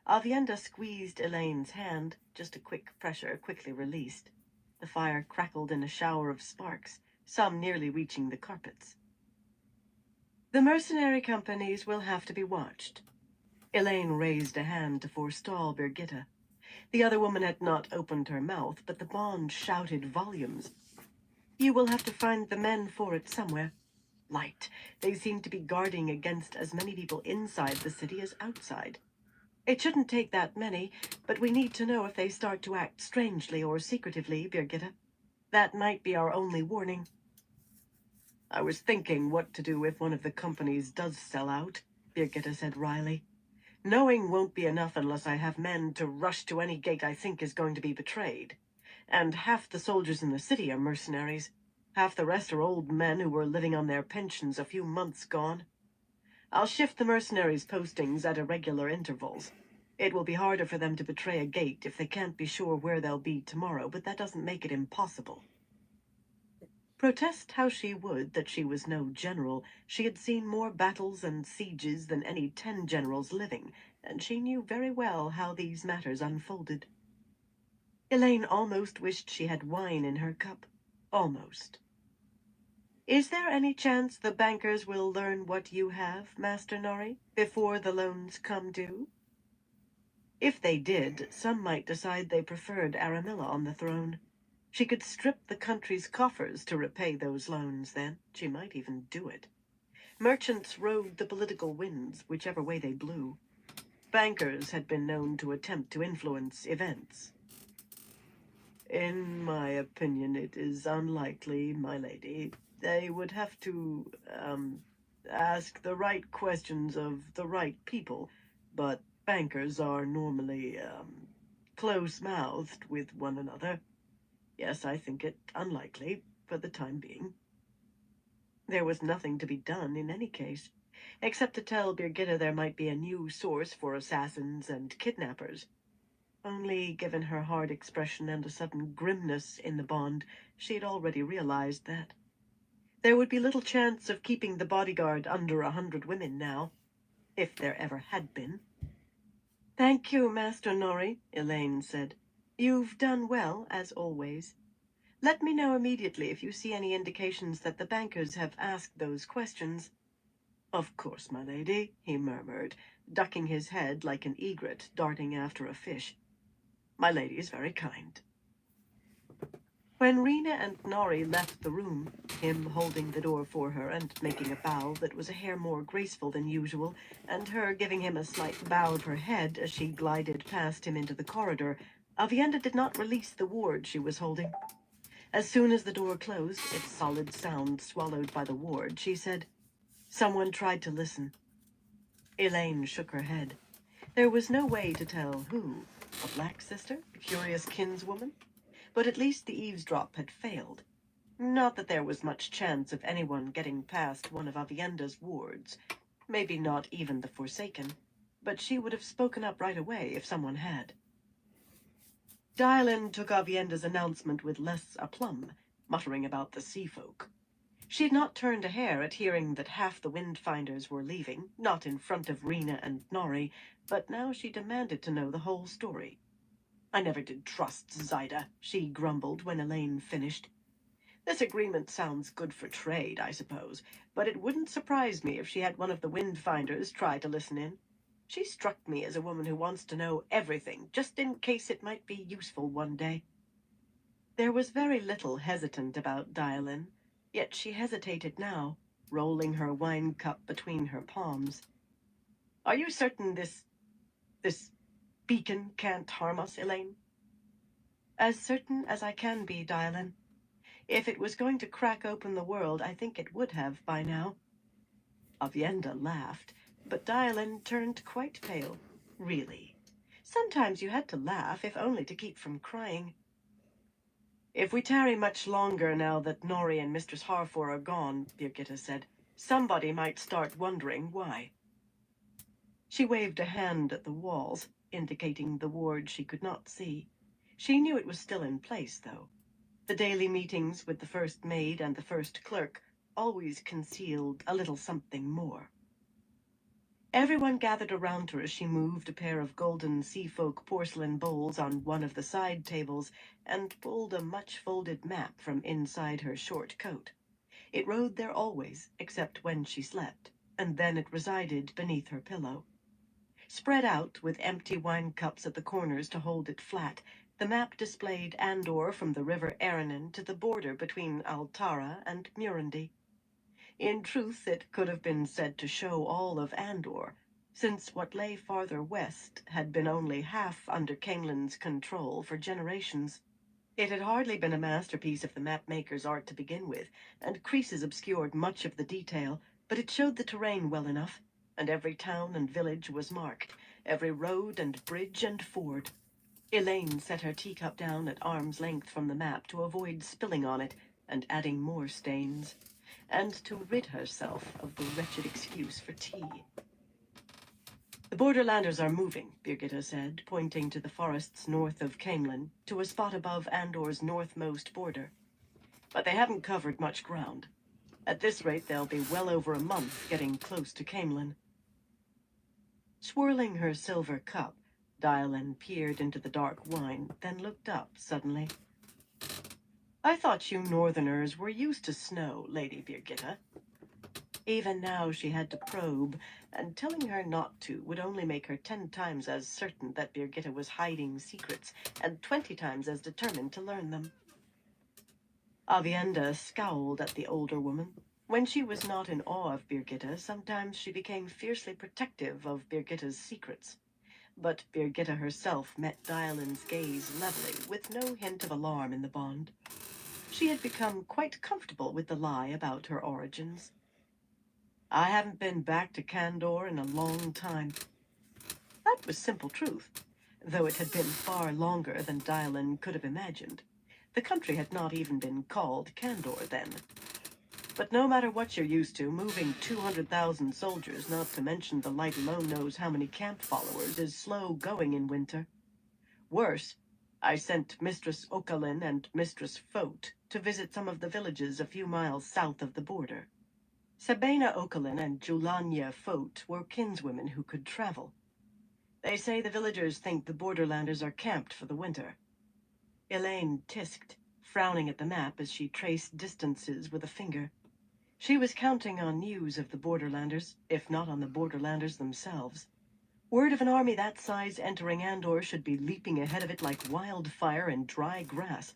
Avienda squeezed Elaine's hand, just a quick pressure quickly released. The fire crackled in a shower of sparks, some nearly reaching the carpets. The mercenary companies will have to be watched. Elaine raised a hand to forestall Birgitta. The other woman had not opened her mouth, but the bond shouted volumes. You will have to find the men for it somewhere. Light. They seem to be guarding against as many people inside the city as outside. It shouldn't take that many, but we need to know if they start to act strangely or secretively, Birgitta. That might be our only warning. I was thinking what to do if one of the companies does sell out, Birgitta said wryly. Knowing won't be enough unless I have men to rush to any gate I think is going to be betrayed. And half the soldiers in the city are mercenaries. Half the rest are old men who were living on their pensions a few months gone. I'll shift the mercenaries' postings at irregular intervals. It will be harder for them to betray a gate if they can't be sure where they'll be tomorrow, but that doesn't make it impossible. Protest how she would that she was no general, she had seen more battles and sieges than any 10 generals living, and she knew very well how these matters unfolded. Elaine almost wished she had wine in her cup. Almost. Is there any chance the bankers will learn what you have, Master Nori, before the loans come due? If they did, some might decide they preferred Aramilla on the throne. She could strip the country's coffers to repay those loans then. She might even do it. Merchants rode the political winds, whichever way they blew. Bankers had been known to attempt to influence events. In my opinion, it is unlikely, my lady. They would have to, ask the right questions of the right people, but bankers are normally, close-mouthed with one another. Yes, I think it unlikely, for the time being. There was nothing to be done in any case, except to tell Birgitta there might be a new source for assassins and kidnappers. Only, given her hard expression and a sudden grimness in the bond, she had already realized that. There would be little chance of keeping the bodyguard under 100 women now, if there ever had been. "Thank you, Master Nori," Elaine said. "You've done well, as always. Let me know immediately if you see any indications that the bankers have asked those questions." "Of course, my lady," he murmured, ducking his head like an egret darting after a fish. "My lady is very kind." When Rena and Nori left the room, him holding the door for her and making a bow that was a hair more graceful than usual, and her giving him a slight bow of her head as she glided past him into the corridor, Avienda did not release the ward she was holding. As soon as the door closed, its solid sound swallowed by the ward, she said, "Someone tried to listen." Elaine shook her head. There was no way to tell who. A black sister? A curious kinswoman? But at least the eavesdrop had failed. Not that there was much chance of anyone getting past one of Avienda's wards. Maybe not even the Forsaken. But she would have spoken up right away if someone had. Dylan took Avienda's announcement with less aplomb, muttering about the sea folk. She had not turned a hair at hearing that half the Windfinders were leaving, not in front of Rena and Nori, but now she demanded to know the whole story. "I never did trust Zyda," she grumbled when Elaine finished. "This agreement sounds good for trade, I suppose, but it wouldn't surprise me if she had one of the Windfinders try to listen in. She struck me as a woman who wants to know everything, just in case it might be useful one day." There was very little hesitant about Dylan, yet she hesitated now, rolling her wine cup between her palms. "Are you certain this beacon can't harm us, Elaine?" "As certain as I can be, Dylan. If it was going to crack open the world, I think it would have by now." Avienda laughed, but Dylan turned quite pale. Really. Sometimes you had to laugh, if only to keep from crying. "If we tarry much longer now that Nori and Mistress Harfor are gone," Birgitta said, "somebody might start wondering why." She waved a hand at the walls, indicating the ward she could not see. She knew it was still in place, though. The daily meetings with the first maid and the first clerk always concealed a little something more. Everyone gathered around her as she moved a pair of golden seafolk porcelain bowls on one of the side tables and pulled a much-folded map from inside her short coat. It rode there always, except when she slept, and then it resided beneath her pillow. Spread out, with empty wine cups at the corners to hold it flat, the map displayed Andor from the river Aranon to the border between Altara and Murundi. In truth, it could have been said to show all of Andor, since what lay farther west had been only half under Caemlin's control for generations. It had hardly been a masterpiece of the mapmaker's art to begin with, and creases obscured much of the detail, but it showed the terrain well enough, and every town and village was marked, every road and bridge and ford. Elaine set her teacup down at arm's length from the map to avoid spilling on it and adding more stains, and to rid herself of the wretched excuse for tea. "The Borderlanders are moving," Birgitta said, pointing to the forests north of Caemlin, to a spot above Andor's northmost border. "But they haven't covered much ground. At this rate, they'll be well over a month getting close to Caemlin." Swirling her silver cup, Dylan peered into the dark wine, then looked up suddenly. "I thought you northerners were used to snow, Lady Birgitta." Even now she had to probe, and telling her not to would only make her 10 times as certain that Birgitta was hiding secrets, and 20 times as determined to learn them. Avienda scowled at the older woman. When she was not in awe of Birgitta, sometimes she became fiercely protective of Birgitta's secrets. But Birgitta herself met Diolin's gaze levelly, with no hint of alarm in the bond. She had become quite comfortable with the lie about her origins. I haven't been back to Kandor in a long time. That was simple truth, though it had been far longer than Diolin could have imagined. The country had not even been called Kandor then. But no matter what you're used to, moving 200,000 soldiers, not to mention the light alone knows how many camp followers, is slow going in winter. Worse, I sent Mistress Okalin and Mistress Fote to visit some of the villages a few miles south of the border. Sabina Okalin and Julania Fote were kinswomen who could travel. They say the villagers think the borderlanders are camped for the winter. Elaine tisked, frowning at the map as she traced distances with a finger. She was counting on news of the borderlanders, if not on the borderlanders themselves. Word of an army that size entering Andor should be leaping ahead of it like wildfire in dry grass.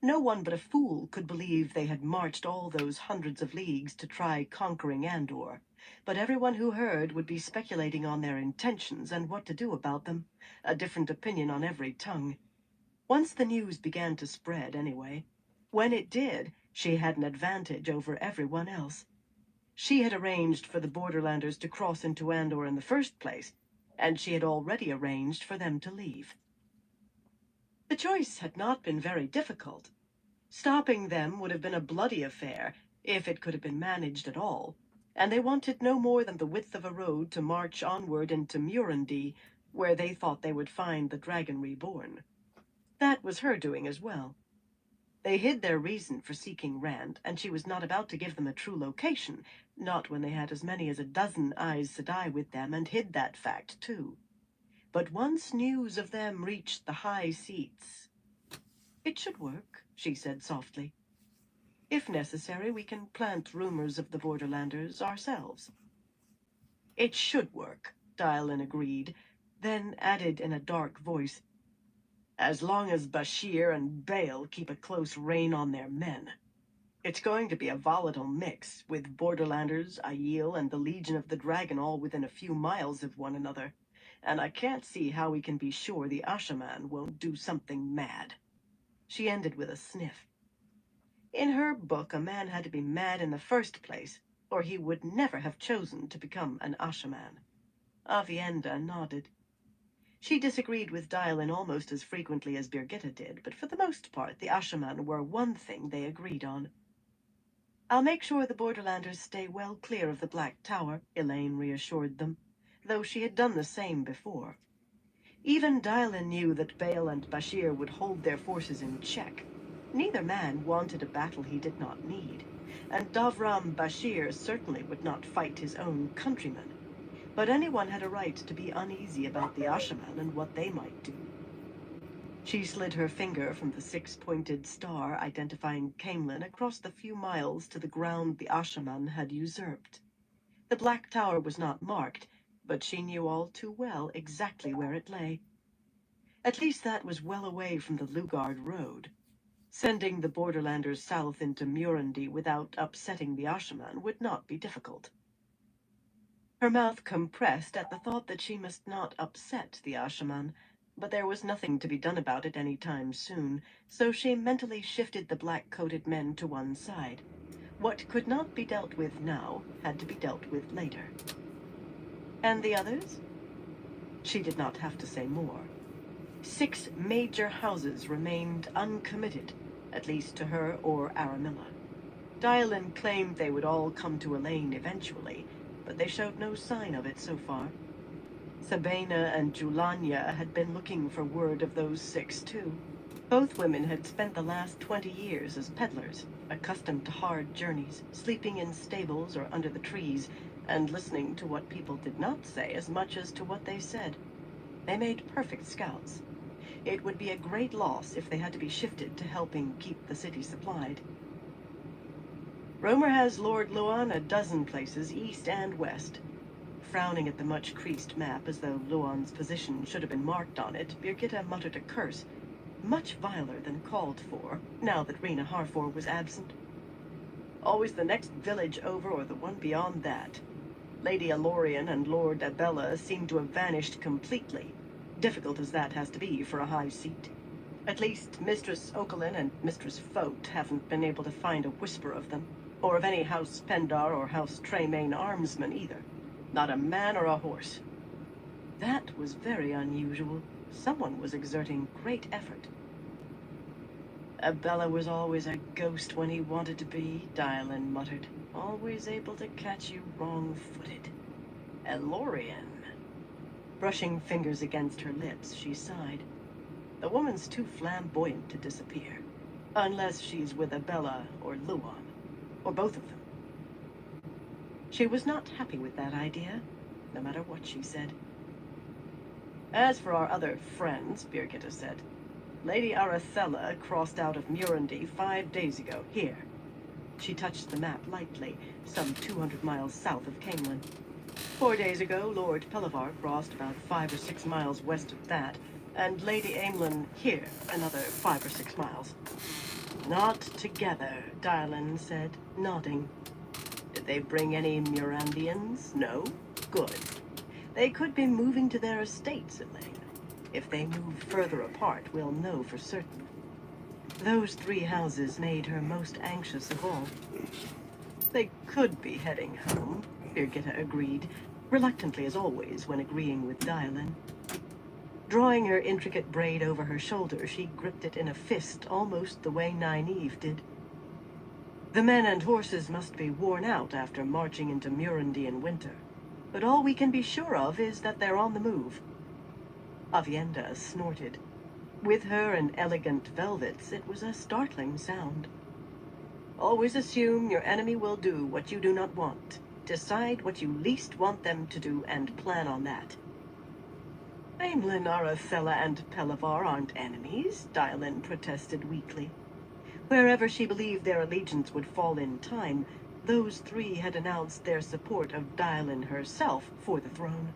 No one but a fool could believe they had marched all those hundreds of leagues to try conquering Andor. But everyone who heard would be speculating on their intentions and what to do about them, a different opinion on every tongue. Once the news began to spread, anyway. When it did, she had an advantage over everyone else. She had arranged for the borderlanders to cross into Andor in the first place, and she had already arranged for them to leave. The choice had not been very difficult. Stopping them would have been a bloody affair, if it could have been managed at all, and they wanted no more than the width of a road to march onward into Murundi, where they thought they would find the Dragon Reborn. That was her doing as well. They hid their reason for seeking Rand, and she was not about to give them a true location, not when they had as many as a dozen Aes Sedai with them, and hid that fact, too. But once news of them reached the high seats... It should work, she said softly. If necessary, we can plant rumors of the Borderlanders ourselves. It should work, Dialin agreed, then added in a dark voice, as long as Bashir and Bale keep a close rein on their men. It's going to be a volatile mix, with Borderlanders, Aiel, and the Legion of the Dragon all within a few miles of one another, and I can't see how we can be sure the Ashaman won't do something mad. She ended with a sniff. In her book, a man had to be mad in the first place, or he would never have chosen to become an Ashaman. Avienda nodded. She disagreed with Dialin almost as frequently as Birgitta did, but for the most part the Ashaman were one thing they agreed on. I'll make sure the Borderlanders stay well clear of the Black Tower, Elaine reassured them, though she had done the same before. Even Dialin knew that Bale and Bashir would hold their forces in check. Neither man wanted a battle he did not need, and Davram Bashir certainly would not fight his own countrymen. But anyone had a right to be uneasy about the Ashaman and what they might do. She slid her finger from the six-pointed star identifying Caemlyn across the few miles to the ground the Ashaman had usurped. The Black Tower was not marked, but she knew all too well exactly where it lay. At least that was well away from the Lugard Road. Sending the Borderlanders south into Murundi without upsetting the Ashaman would not be difficult. Her mouth compressed at the thought that she must not upset the Ashaman, but there was nothing to be done about it any time soon, so she mentally shifted the black-coated men to one side. What could not be dealt with now had to be dealt with later. And the others? She did not have to say more. 6 major houses remained uncommitted, at least to her or Aramilla. Dialin claimed they would all come to Elaine eventually, but they showed no sign of it so far. Sabina and Julania had been looking for word of those 6 too. Both women had spent the last 20 years as peddlers, accustomed to hard journeys, sleeping in stables or under the trees, and listening to what people did not say as much as to what they said. They made perfect scouts. It would be a great loss if they had to be shifted to helping keep the city supplied. Rumor has Lord Luan a dozen places, east and west. Frowning at the much-creased map as though Luan's position should have been marked on it, Birgitta muttered a curse, much viler than called for, now that Rena Harfor was absent. Always the next village over or the one beyond that. Lady Elorian and Lord Abella seem to have vanished completely. Difficult as that has to be for a high seat. At least Mistress Oakelin and Mistress Fote haven't been able to find a whisper of them, or of any House Pendar or House Tremaine armsman either. Not a man or a horse. That was very unusual. Someone was exerting great effort. Abella was always a ghost when he wanted to be, Dylan muttered. Always able to catch you wrong-footed. Elorian. Brushing fingers against her lips, she sighed. The woman's too flamboyant to disappear. Unless she's with Abella or Luan, or both of them. She was not happy with that idea, no matter what she said. As for our other friends, Birgitta said, Lady Arethella crossed out of Murundi 5 days ago, here. She touched the map lightly, some 200 miles south of Camelin. 4 days ago, Lord Pelivar crossed about 5 or 6 miles west of that, and Lady Aemlyn here, another 5 or 6 miles. Not together, Dylan said, nodding. Did they bring any Murandians? No? Good. They could be moving to their estates, Elaine. If they move further apart, we'll know for certain. Those 3 houses made her most anxious of all. They could be heading home, Birgitta agreed, reluctantly as always when agreeing with Dylan. Drawing her intricate braid over her shoulder, she gripped it in a fist almost the way Nynaeve did. The men and horses must be worn out after marching into Murundi in winter, but all we can be sure of is that they're on the move. Avienda snorted. With her in elegant velvets, it was a startling sound. Always assume your enemy will do what you do not want. Decide what you least want them to do and plan on that. Aemlyn, Arethella, and Pelivar aren't enemies, Dylan protested weakly. Wherever she believed their allegiance would fall in time, those 3 had announced their support of Dylan herself for the throne.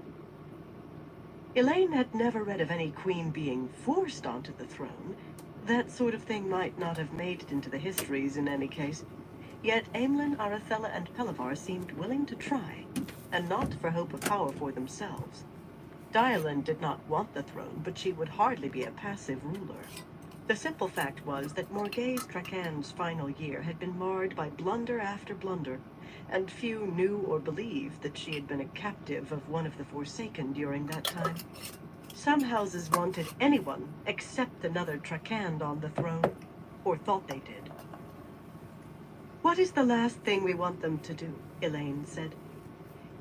Elaine had never read of any queen being forced onto the throne. That sort of thing might not have made it into the histories in any case. Yet Aemlyn, Arethella, and Pelivar seemed willing to try, and not for hope of power for themselves. Dylan did not want the throne, but she would hardly be a passive ruler. The simple fact was that Morgase Trakan's final year had been marred by blunder after blunder, and few knew or believed that she had been a captive of one of the Forsaken during that time. Some houses wanted anyone except another Trakan on the throne, or thought they did. What is the last thing we want them to do? Elaine said.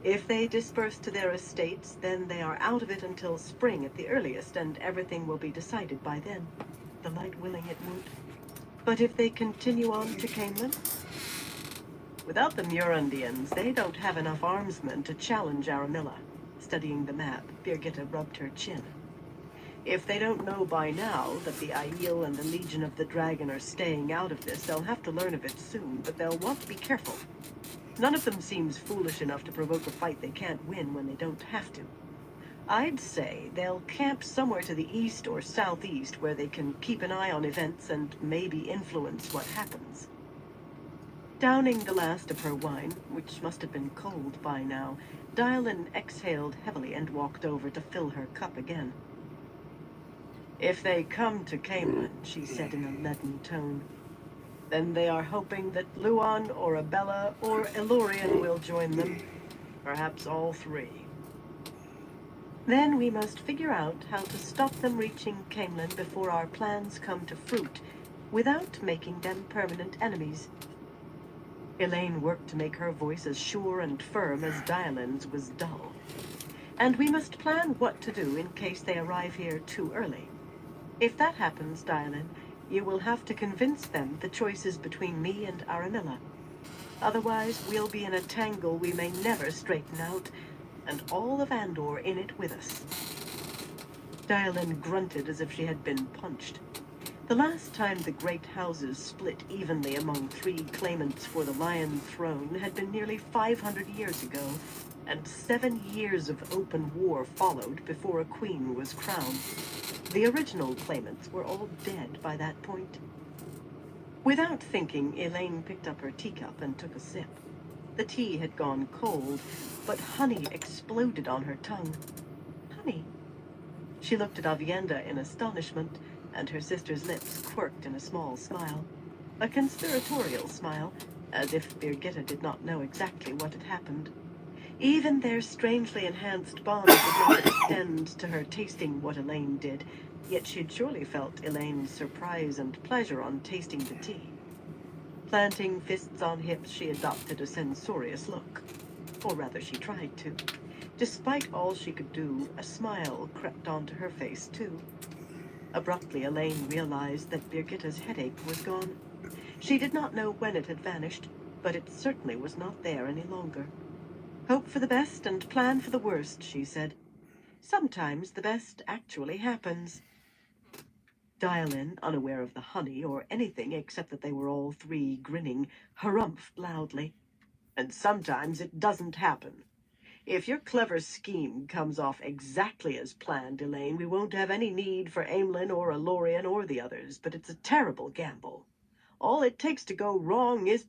If they disperse to their estates, then they are out of it until spring at the earliest, and everything will be decided by then. The light willing it would. But if they continue on to Camelin? Without the Murundians, they don't have enough armsmen to challenge Aramilla. Studying the map, Birgitta rubbed her chin. If they don't know by now that the Aiel and the Legion of the Dragon are staying out of this, they'll have to learn of it soon, but they'll want to be careful. None of them seems foolish enough to provoke a fight they can't win when they don't have to. I'd say they'll camp somewhere to the east or southeast where they can keep an eye on events and maybe influence what happens. Downing the last of her wine, which must have been cold by now, Dylan exhaled heavily and walked over to fill her cup again. If they come to Camelin, she said in a leaden tone, then they are hoping that Luan or Abella or Elorian will join them. Perhaps all 3. Then we must figure out how to stop them reaching Camelin before our plans come to fruit, without making them permanent enemies. Elaine worked to make her voice as sure and firm as Dylan's was dull. And we must plan what to do in case they arrive here too early. If that happens, Dylan, you will have to convince them the choice is between me and Aramilla. Otherwise, we'll be in a tangle we may never straighten out, and all of Andor in it with us. Dylan grunted as if she had been punched. The last time the great houses split evenly among 3 claimants for the Lion Throne had been nearly 500 years ago, and 7 years of open war followed before a queen was crowned. The original claimants were all dead by that point. Without thinking, Elaine picked up her teacup and took a sip. The tea had gone cold, but honey exploded on her tongue. Honey? She looked at Avienda in astonishment, and her sister's lips quirked in a small smile. A conspiratorial smile, as if Birgitta did not know exactly what had happened. Even their strangely enhanced bond did not extend to her tasting what Elaine did, yet she'd surely felt Elaine's surprise and pleasure on tasting the tea. Planting fists on hips, she adopted a censorious look. Or rather, she tried to. Despite all she could do, a smile crept onto her face, too. Abruptly, Elaine realized that Birgitta's headache was gone. She did not know when it had vanished, but it certainly was not there any longer. Hope for the best and plan for the worst, she said. Sometimes the best actually happens. Dial-in, unaware of the honey or anything except that they were all three grinning, harumphed loudly. And sometimes it doesn't happen. If your clever scheme comes off exactly as planned, Elaine, we won't have any need for Aemlyn or Elorian or the others, but it's a terrible gamble. All it takes to go wrong is...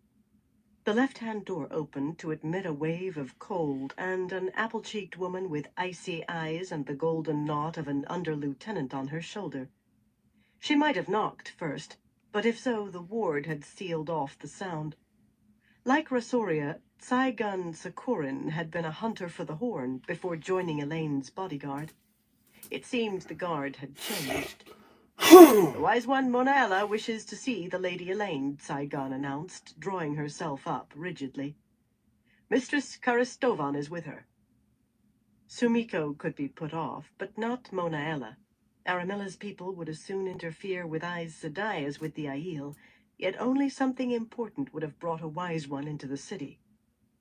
The left-hand door opened to admit a wave of cold and an apple-cheeked woman with icy eyes and the golden knot of an under-lieutenant on her shoulder. She might have knocked first, but if so, the ward had sealed off the sound. Like Rasoria, Saigon Sakurin had been a hunter for the Horn before joining Elaine's bodyguard. It seemed the guard had changed. The wise one Monaella wishes to see the Lady Elaine, Saigon announced, drawing herself up rigidly. Mistress Karistovan is with her. Sumiko could be put off, but not Monaella. Aramilla's people would as soon interfere with Aes Sedai as with the Aiel, yet only something important would have brought a wise one into the city.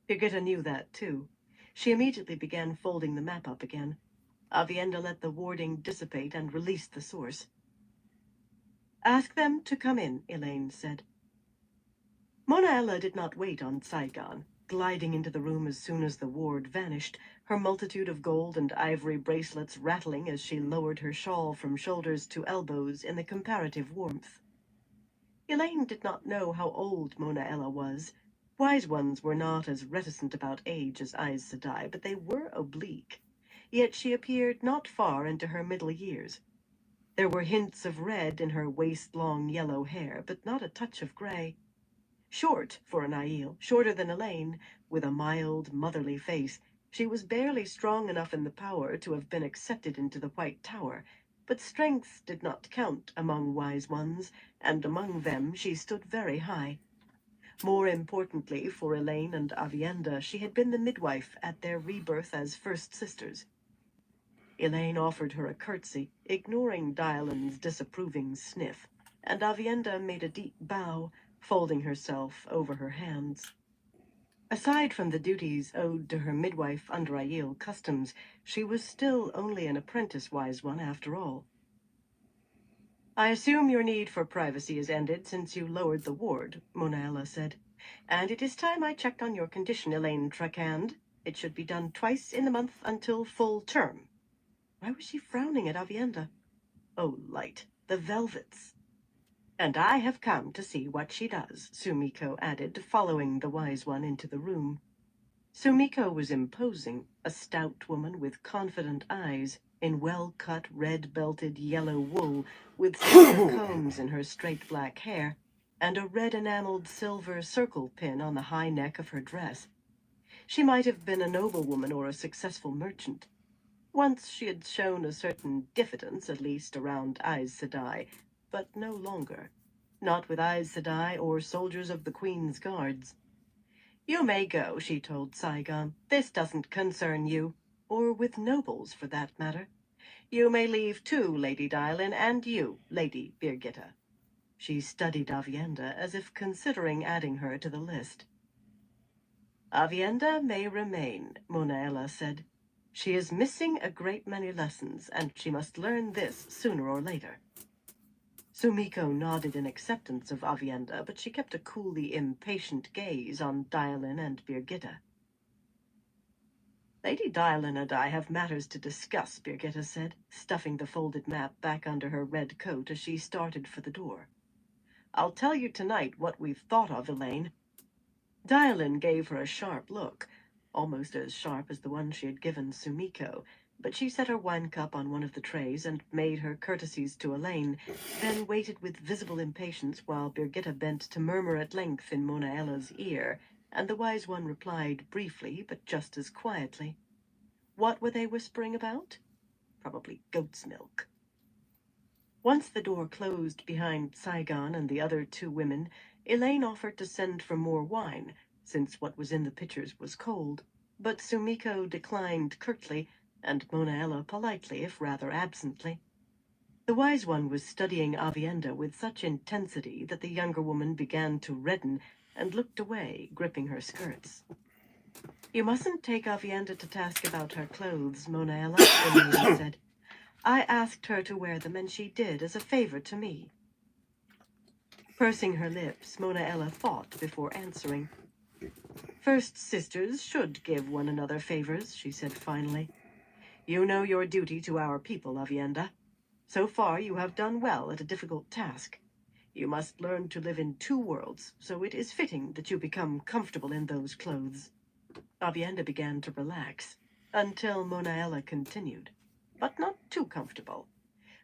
Birgitta knew that, too. She immediately began folding the map up again. Avienda let the warding dissipate and released the source. Ask them to come in, Elaine said. Monaella did not wait on Saigon, gliding into the room as soon as the ward vanished, her multitude of gold and ivory bracelets rattling as she lowered her shawl from shoulders to elbows in the comparative warmth. Elaine did not know how old Monaella was. Wise ones were not as reticent about age as Aes Sedai, but they were oblique. Yet she appeared not far into her middle years. There were hints of red in her waist-long yellow hair, but not a touch of gray. Short for an Aiel, shorter than Elaine, with a mild, motherly face, she was barely strong enough in the power to have been accepted into the White Tower, but strength did not count among wise ones, and among them she stood very high. More importantly for Elaine and Avienda, she had been the midwife at their rebirth as first sisters. Elaine offered her a curtsy, ignoring Diolin's disapproving sniff, and Avienda made a deep bow, folding herself over her hands. Aside from the duties owed to her midwife under Aiel customs, she was still only an apprentice wise one after all. I assume your need for privacy is ended since you lowered the ward, Monaella said. And it is time I checked on your condition, Elaine Trakand. It should be done twice in the month until full term. Why was she frowning at Avienda? Oh, light, the velvets. And I have come to see what she does, Sumiko added, following the wise one into the room. Sumiko was imposing, a stout woman with confident eyes, in well-cut, red-belted yellow wool, with silver combs in her straight black hair, and a red-enameled silver circle pin on the high neck of her dress. She might have been a noblewoman or a successful merchant. Once she had shown a certain diffidence, at least around Aes Sedai, but no longer. Not with Aes Sedai or soldiers of the Queen's Guards. You may go, she told Saigon. This doesn't concern you. Or with nobles, for that matter. You may leave too, Lady Dialin, and you, Lady Birgitta. She studied Avienda as if considering adding her to the list. Avienda may remain, Monaella said. She is missing a great many lessons, and she must learn this sooner or later. Sumiko nodded in acceptance of Avienda, but she kept a coolly impatient gaze on Dialin and Birgitta. Lady Dialin and I have matters to discuss, Birgitta said, stuffing the folded map back under her red coat as she started for the door. I'll tell you tonight what we've thought of, Elaine. Dylan gave her a sharp look, almost as sharp as the one she had given Sumiko, but she set her wine cup on one of the trays and made her courtesies to Elaine, then waited with visible impatience while Birgitta bent to murmur at length in Mona Ella's ear, and the wise one replied briefly, but just as quietly. What were they whispering about? Probably goat's milk. Once the door closed behind Saigon and the other two women, Elaine offered to send for more wine, since what was in the pitchers was cold, but Sumiko declined curtly, and Mona Ella politely, if rather absently. The wise one was studying Avienda with such intensity that the younger woman began to redden and looked away, gripping her skirts. You mustn't take Avienda to task about her clothes, Mona Ella, Elaine said. I asked her to wear them, and she did, as a favor to me. Pursing her lips, Mona Ella thought before answering. First sisters should give one another favors, she said finally. You know your duty to our people, Avienda. So far you have done well at a difficult task. You must learn to live in two worlds, so it is fitting that you become comfortable in those clothes. Avienda began to relax, until Mona Ella continued. But not too comfortable.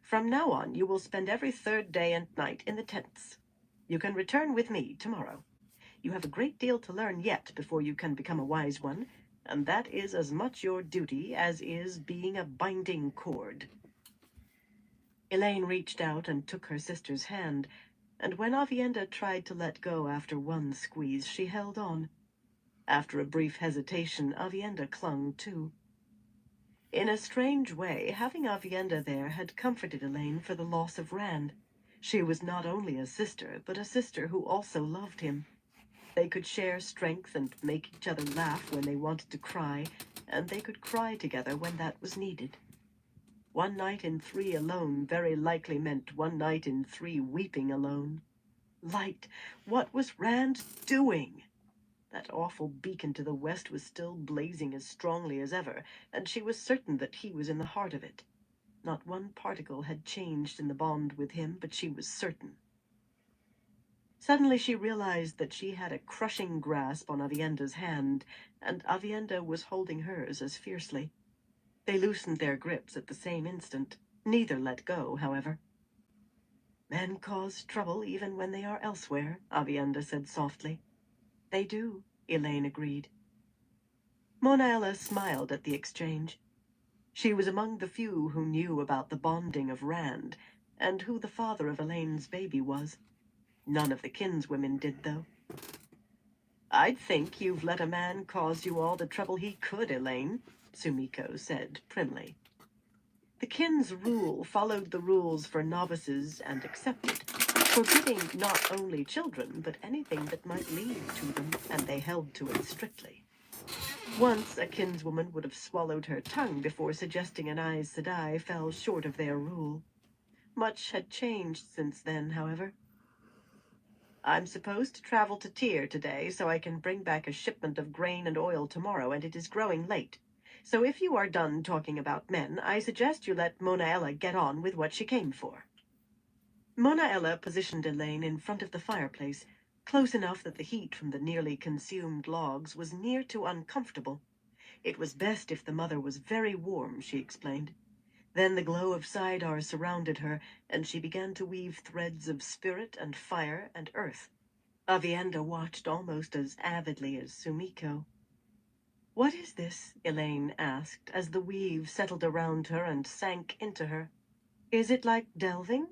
From now on, you will spend every third day and night in the tents. You can return with me tomorrow. You have a great deal to learn yet before you can become a wise one, and that is as much your duty as is being a binding cord. Elaine reached out and took her sister's hand, and when Avienda tried to let go after one squeeze, she held on. After a brief hesitation, Avienda clung too. In a strange way, having Avienda there had comforted Elaine for the loss of Rand. She was not only a sister, but a sister who also loved him. They could share strength and make each other laugh when they wanted to cry, and they could cry together when that was needed. 1 night in 3 alone very likely meant 1 night in 3 weeping alone. Light! What was Rand doing? That awful beacon to the west was still blazing as strongly as ever, and she was certain that he was in the heart of it. Not one particle had changed in the bond with him, but she was certain. Suddenly she realized that she had a crushing grasp on Avienda's hand, and Avienda was holding hers as fiercely. They loosened their grips at the same instant. Neither let go, however. Men cause trouble even when they are elsewhere, Avienda said softly. They do, Elaine agreed. Mona Ella smiled at the exchange. She was among the few who knew about the bonding of Rand, and who the father of Elaine's baby was. None of the kinswomen did, though. I'd think you've let a man cause you all the trouble he could, Elaine, Sumiko said primly. The kin's rule followed the rules for novices and accepted, forbidding not only children, but anything that might lead to them, and they held to it strictly. Once a kinswoman would have swallowed her tongue before suggesting an Aes Sedai fell short of their rule. Much had changed since then, however. I'm supposed to travel to Tyr today, so I can bring back a shipment of grain and oil tomorrow, and it is growing late. So if you are done talking about men, I suggest you let Mona Ella get on with what she came for. Mona Ella positioned Elaine in front of the fireplace, close enough that the heat from the nearly consumed logs was near to uncomfortable. It was best if the mother was very warm, she explained. Then the glow of Saidar surrounded her, and she began to weave threads of spirit and fire and earth. Avienda watched almost as avidly as Sumiko. What is this? Elaine asked, as the weave settled around her and sank into her. Is it like delving?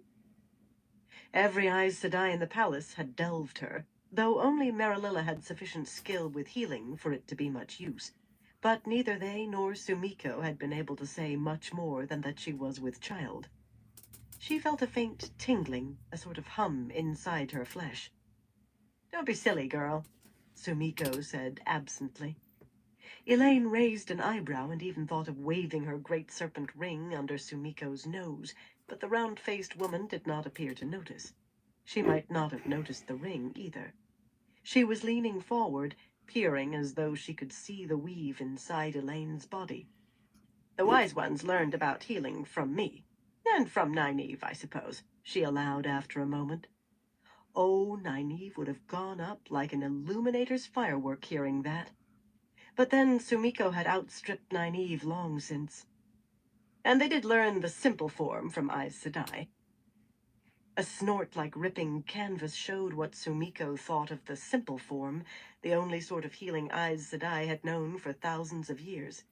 Every Aes Sedai in the palace had delved her, though only Marililla had sufficient skill with healing for it to be much use. But neither they nor Sumiko had been able to say much more than that she was with child. She felt a faint tingling, a sort of hum inside her flesh. Don't be silly, girl, Sumiko said absently. Elaine raised an eyebrow and even thought of waving her great serpent ring under Sumiko's nose, but the round-faced woman did not appear to notice. She might not have noticed the ring either. She was leaning forward, peering as though she could see the weave inside Elaine's body. The wise ones learned about healing from me. And from Nynaeve, I suppose, she allowed after a moment. Oh, Nynaeve would have gone up like an illuminator's firework hearing that. But then Sumiko had outstripped Nynaeve long since. And they did learn the simple form from Aes Sedai. A snort like ripping canvas showed what Sumiko thought of the simple form, the only sort of healing Aes Sedai had known for thousands of years.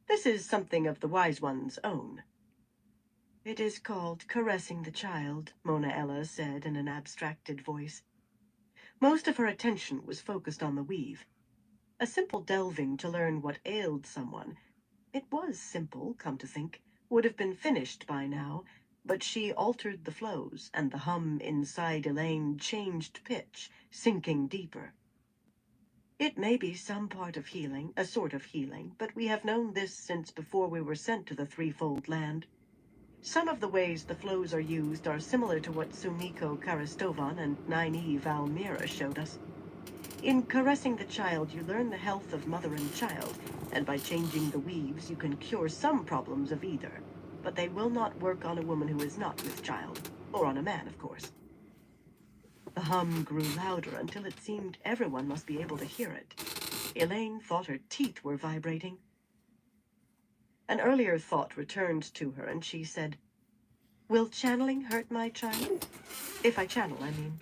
This is something of the Wise One's own. It is called caressing the child, Mona Ella said in an abstracted voice. Most of her attention was focused on the weave. A simple delving to learn what ailed someone. It was simple, come to think, would have been finished by now, but she altered the flows, and the hum inside Elaine changed pitch, sinking deeper. It may be some part of healing, a sort of healing, but we have known this since before we were sent to the Threefold Land. Some of the ways the flows are used are similar to what Sumiko Karastovan and Nynaeve Almira showed us. In caressing the child, you learn the health of mother and child, and by changing the weaves, you can cure some problems of either. But they will not work on a woman who is not with child, or on a man, of course. The hum grew louder until it seemed everyone must be able to hear it. Elaine thought her teeth were vibrating. An earlier thought returned to her, and she said, "Will channeling hurt my child? If I channel, I mean.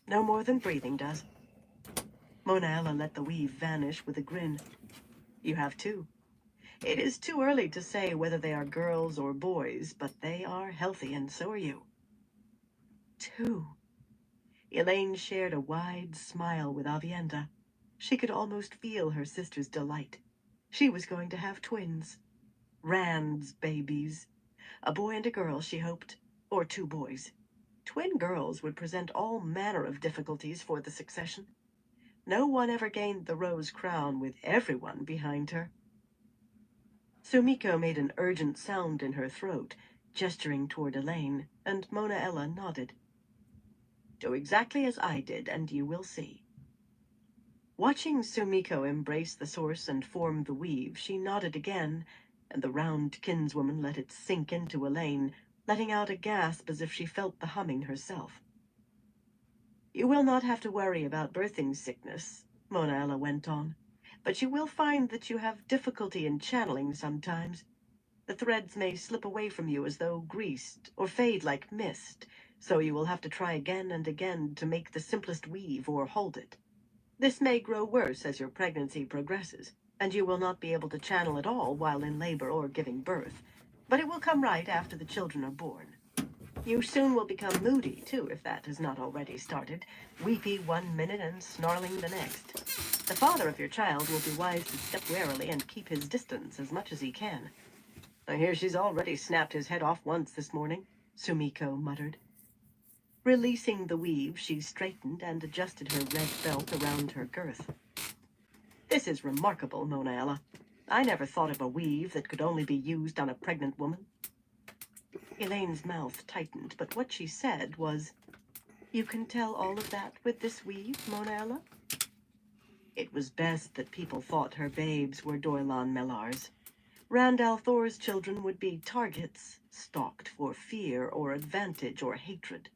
No more than breathing does." Mona Ella let the weave vanish with a grin. "You have two. It is too early to say whether they are girls or boys, but they are healthy, and so are you." Two. Elaine shared a wide smile with Avienda. She could almost feel her sister's delight. She was going to have twins. Rand's babies. A boy and a girl, she hoped, or two boys. Twin girls would present all manner of difficulties for the succession. No one ever gained the rose crown with everyone behind her. Sumiko made an urgent sound in her throat, gesturing toward Elaine, and Mona Ella nodded. "Do exactly as I did, and you will see." Watching Sumiko embrace the source and form the weave, she nodded again, and the round kinswoman let it sink into Elaine, letting out a gasp as if she felt the humming herself. "You will not have to worry about birthing sickness," Mona Ella went on, "but you will find that you have difficulty in channeling sometimes. The threads may slip away from you as though greased, or fade like mist, so you will have to try again and again to make the simplest weave or hold it. This may grow worse as your pregnancy progresses, and you will not be able to channel at all while in labor or giving birth, but it will come right after the children are born. You soon will become moody, too, if that has not already started, weepy one minute and snarling the next. The father of your child will be wise to step warily and keep his distance as much as he can." "I hear she's already snapped his head off once this morning," Sumiko muttered. Releasing the weave, she straightened and adjusted her red belt around her girth. "This is remarkable, Mona Ella. I never thought of a weave that could only be used on a pregnant woman." Elaine's mouth tightened, but what she said was, "You can tell all of that with this weave, Mona Ella?" It was best that people thought her babes were Doilan Mellars. Rand al'Thor's children would be targets, stalked for fear or advantage or hatred.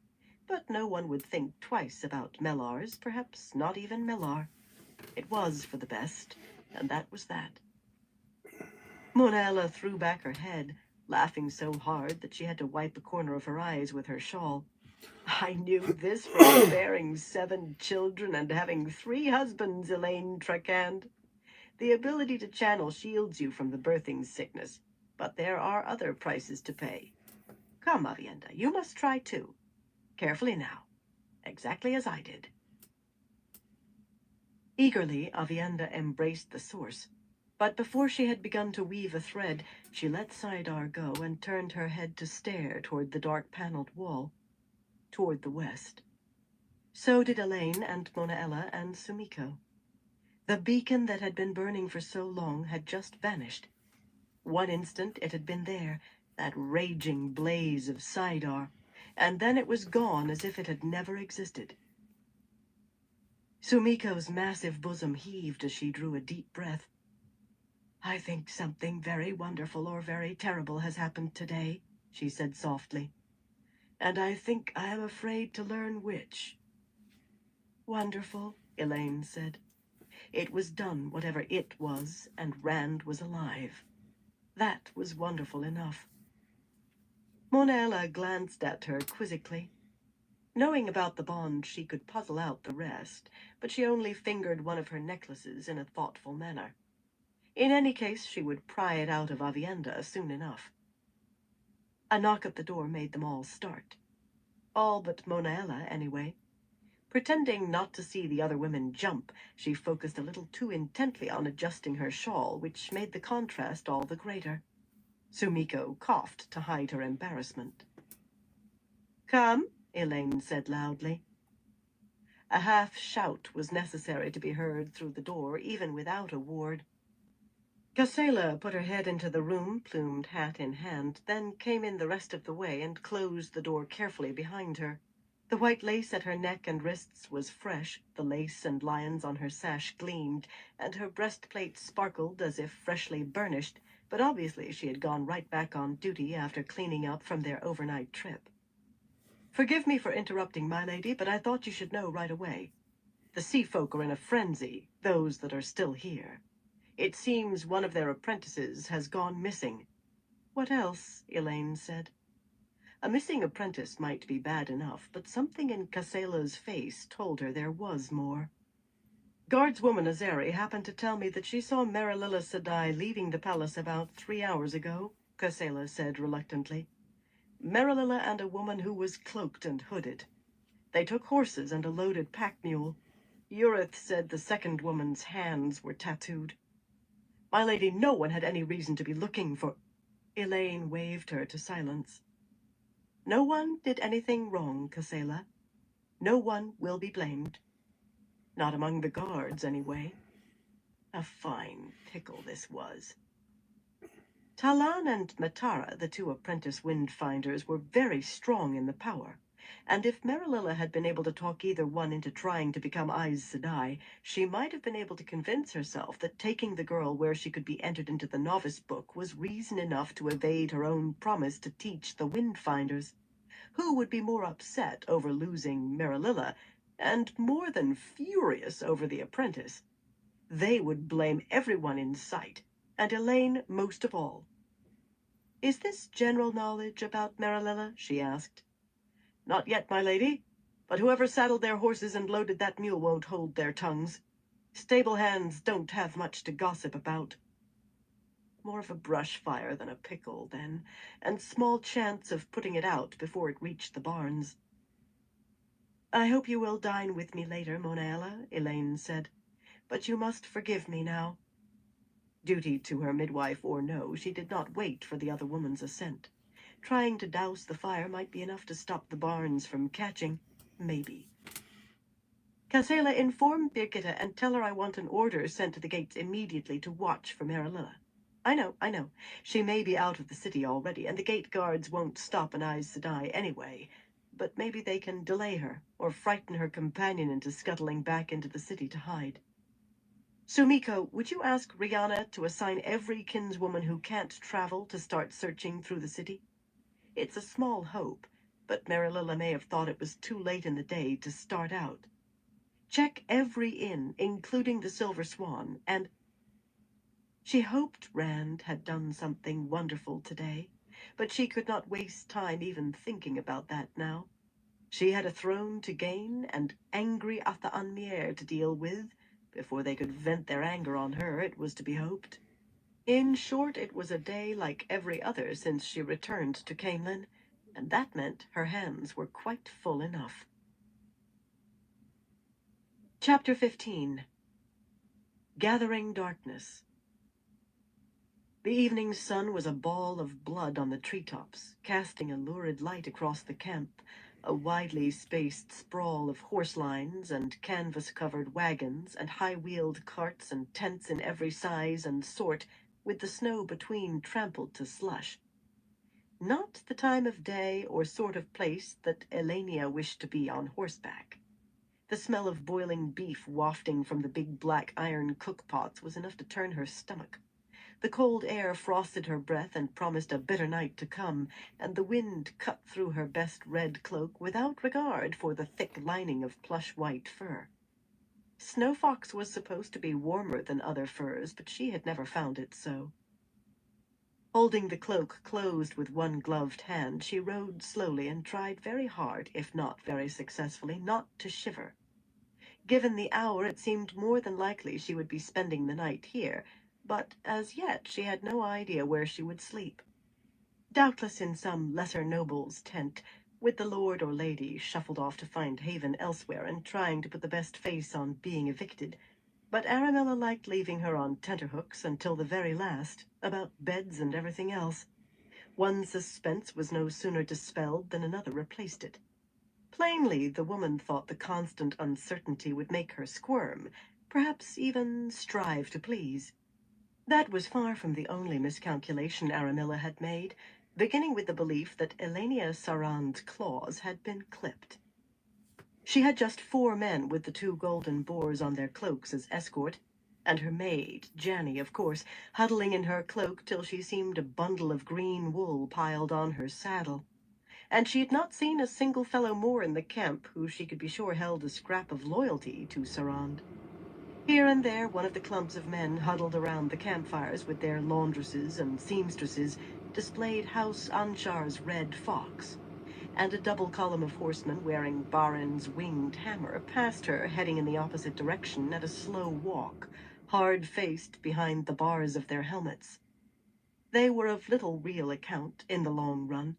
But no one would think twice about Mellars, perhaps not even Mellar. It was for the best, and that was that. Mona Ella threw back her head, laughing so hard that she had to wipe a corner of her eyes with her shawl. "I knew this from bearing 7 children and having 3 husbands, Elaine Trakand. The ability to channel shields you from the birthing sickness, but there are other prices to pay. Come, Avienda, you must try too. Carefully now, exactly as I did." Eagerly, Avienda embraced the source. But before she had begun to weave a thread, she let Saidar go and turned her head to stare toward the dark-paneled wall, toward the west. So did Elaine and Mona Ella and Sumiko. The beacon that had been burning for so long had just vanished. One instant it had been there, that raging blaze of Saidar, and then it was gone as if it had never existed. Sumiko's massive bosom heaved as she drew a deep breath. "I think something very wonderful or very terrible has happened today," she said softly. and I think I am afraid to learn which." "Wonderful," Elaine said. It was done, whatever it was, and Rand was alive. That was wonderful enough. Monella glanced at her quizzically. Knowing about the bond, she could puzzle out the rest, but she only fingered one of her necklaces in a thoughtful manner. In any case, she would pry it out of Avienda soon enough. A knock at the door made them all start. All but Monella, anyway. Pretending not to see the other women jump, she focused a little too intently on adjusting her shawl, which made the contrast all the greater. Sumiko coughed to hide her embarrassment. "Come," Elaine said loudly. A half shout was necessary to be heard through the door, even without a ward. Casella put her head into the room, plumed hat in hand, then came in the rest of the way and closed the door carefully behind her. The white lace at her neck and wrists was fresh, the lace and lions on her sash gleamed, and her breastplate sparkled as if freshly burnished, but obviously she had gone right back on duty after cleaning up from their overnight trip. "Forgive me for interrupting, my lady, but I thought you should know right away. The sea folk are in a frenzy, those that are still here. It seems one of their apprentices has gone missing." "What else?" Elaine said. A missing apprentice might be bad enough, but something in Casella's face told her there was more. "Guardswoman Azeri happened to tell me that she saw Marililla Sedai leaving the palace about 3 hours ago," Casella said reluctantly. "Marililla and a woman who was cloaked and hooded. They took horses and a loaded pack mule. Urith said the second woman's hands were tattooed. My lady, no one had any reason to be looking for—" Elaine waved her to silence. "No one did anything wrong, Casella. No one will be blamed. Not among the guards, anyway." A fine pickle this was. Talan and Matara, the two apprentice wind-finders, were very strong in the power, and if Marililla had been able to talk either one into trying to become Aes Sedai, she might have been able to convince herself that taking the girl where she could be entered into the novice book was reason enough to evade her own promise to teach the wind-finders. Who would be more upset over losing Marililla, and more than furious over the apprentice? They would blame everyone in sight, and Elaine most of all. "Is this general knowledge about Marililla?" she asked. "Not yet, my lady, but whoever saddled their horses and loaded that mule won't hold their tongues. Stable hands don't have much to gossip about." More of a brush fire than a pickle, then, and small chance of putting it out before it reached the barns. "I hope you will dine with me later, Monella," Elaine said. "But you must forgive me now." Duty to her midwife or no, she did not wait for the other woman's assent. Trying to douse the fire might be enough to stop the barns from catching. Maybe. "Casella, inform Birgitta and tell her I want an order sent to the gates immediately to watch for Marililla. I know. She may be out of the city already, and the gate guards won't stop an Aes Sedai anyway. But maybe they can delay her, or frighten her companion into scuttling back into the city to hide. Sumiko, would you ask Rihanna to assign every kinswoman who can't travel to start searching through the city? It's a small hope, but Marililla may have thought it was too late in the day to start out. Check every inn, including the Silver Swan, and—" She hoped Rand had done something wonderful today, but she could not waste time even thinking about that now. She had a throne to gain and angry Ata Anmier to deal with before they could vent their anger on her, it was to be hoped. In short, it was a day like every other since she returned to Camelin, and that meant her hands were quite full enough. Chapter 15. Gathering Darkness. The evening sun was a ball of blood on the treetops, casting a lurid light across the camp, a widely spaced sprawl of horse lines and canvas-covered wagons and high-wheeled carts and tents in every size and sort, with the snow between trampled to slush. Not the time of day or sort of place that Elenia wished to be on horseback. The smell of boiling beef wafting from the big black iron cookpots was enough to turn her stomach. The cold air frosted her breath and promised a bitter night to come, and the wind cut through her best red cloak without regard for the thick lining of plush white fur. Snowfox was supposed to be warmer than other furs, but she had never found it so. Holding the cloak closed with one gloved hand, she rode slowly and tried very hard, if not very successfully, not to shiver. Given the hour, it seemed more than likely she would be spending the night here, but as yet she had no idea where she would sleep. Doubtless in some lesser noble's tent, with the lord or lady shuffled off to find haven elsewhere and trying to put the best face on being evicted. But Aramilla liked leaving her on tenterhooks until the very last, about beds and everything else. One suspense was no sooner dispelled than another replaced it. Plainly, the woman thought the constant uncertainty would make her squirm, perhaps even strive to please. That was far from the only miscalculation Aramilla had made, beginning with the belief that Elenia Sarand's claws had been clipped. She had just 4 men with the 2 golden boars on their cloaks as escort, and her maid, Janny, of course, huddling in her cloak till she seemed a bundle of green wool piled on her saddle. And she had not seen a single fellow more in the camp who she could be sure held a scrap of loyalty to Sarand. Here and there one of the clumps of men huddled around the campfires with their laundresses and seamstresses displayed House Anshar's red fox, and a double column of horsemen wearing Barin's winged hammer passed her, heading in the opposite direction at a slow walk, hard-faced behind the bars of their helmets. They were of little real account in the long run.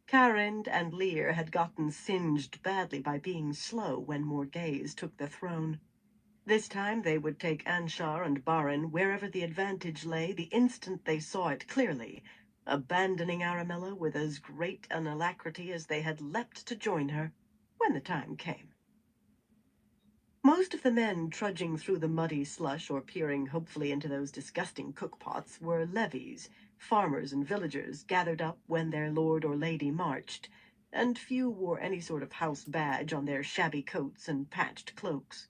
Carind and Lear had gotten singed badly by being slow when Morghese took the throne. This time they would take Anshar and Barin wherever the advantage lay the instant they saw it clearly, abandoning Aramilla with as great an alacrity as they had leapt to join her when the time came. Most of the men trudging through the muddy slush or peering hopefully into those disgusting cookpots were levies, farmers and villagers gathered up when their lord or lady marched, and few wore any sort of house badge on their shabby coats and patched cloaks.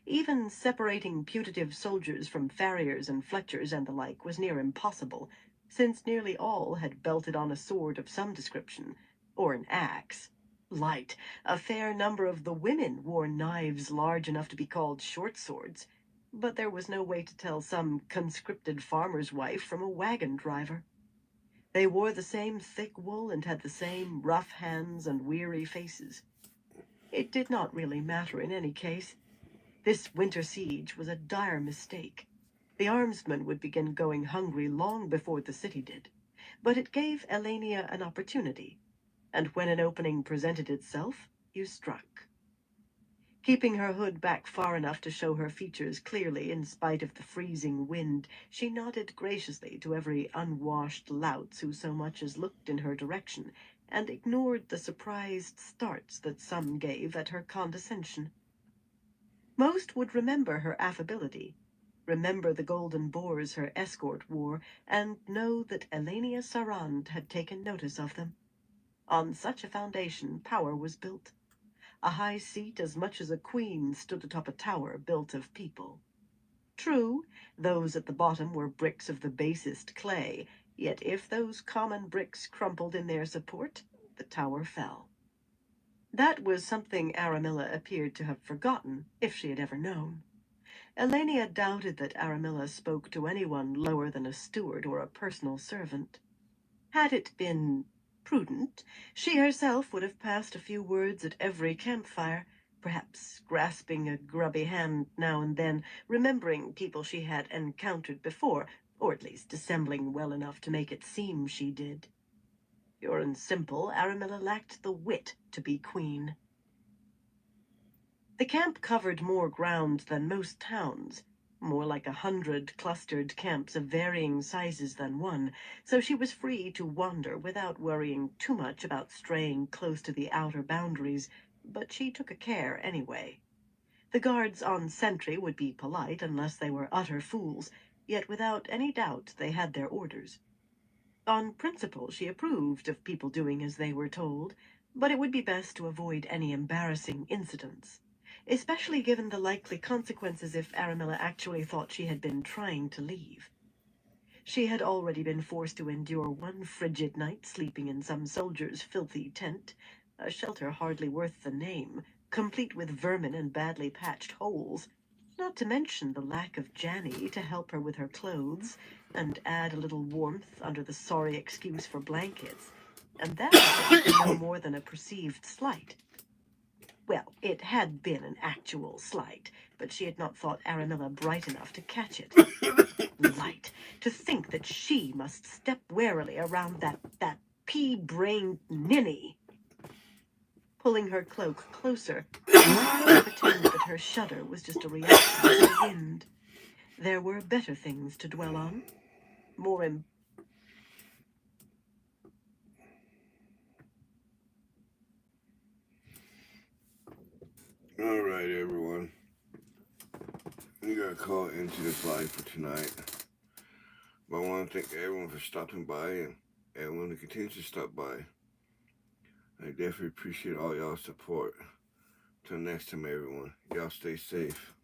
Even separating putative soldiers from farriers and fletchers and the like was near impossible, since nearly all had belted on a sword of some description, or an axe. Light, a fair number of the women wore knives large enough to be called short swords, but there was no way to tell some conscripted farmer's wife from a wagon driver. They wore the same thick wool and had the same rough hands and weary faces. It did not really matter in any case. This winter siege was a dire mistake. The armsmen would begin going hungry long before the city did, but it gave Elenia an opportunity, and when an opening presented itself, you struck. Keeping her hood back far enough to show her features clearly in spite of the freezing wind, she nodded graciously to every unwashed lout who so much as looked in her direction, and ignored the surprised starts that some gave at her condescension. Most would remember her affability, remember the golden boars her escort wore, and know that Elenia Sarand had taken notice of them. On such a foundation, power was built. A high seat as much as a queen stood atop a tower built of people. True, those at the bottom were bricks of the basest clay, yet if those common bricks crumpled in their support, the tower fell. That was something Aramilla appeared to have forgotten, if she had ever known. Elenia doubted that Aramilla spoke to anyone lower than a steward or a personal servant. Had it been prudent, she herself would have passed a few words at every campfire, perhaps grasping a grubby hand now and then, remembering people she had encountered before, or at least dissembling well enough to make it seem she did. Pure and simple, Aramilla lacked the wit to be queen. The camp covered more ground than most towns, more like 100 clustered camps of varying sizes than one, so she was free to wander without worrying too much about straying close to the outer boundaries, but she took a care anyway. The guards on sentry would be polite unless they were utter fools, yet without any doubt they had their orders. On principle, she approved of people doing as they were told, but it would be best to avoid any embarrassing incidents, especially given the likely consequences if Aramilla actually thought she had been trying to leave. She had already been forced to endure one frigid night sleeping in some soldier's filthy tent, a shelter hardly worth the name, complete with vermin and badly patched holes, not to mention the lack of Janny to help her with her clothes and add a little warmth under the sorry excuse for blankets, and that had been no more than a perceived slight. Well, it had been an actual slight, but she had not thought Aramilla bright enough to catch it. Light. To think that she must step warily around that pea-brained ninny. Pulling her cloak closer, to pretend that her shudder was just a reaction to the wind. There were better things to dwell on. More Alright, everyone. We got to call into this live for tonight. But I want to thank everyone for stopping by and everyone who continues to stop by. I definitely appreciate all y'all's support. Till next time, everyone. Y'all stay safe.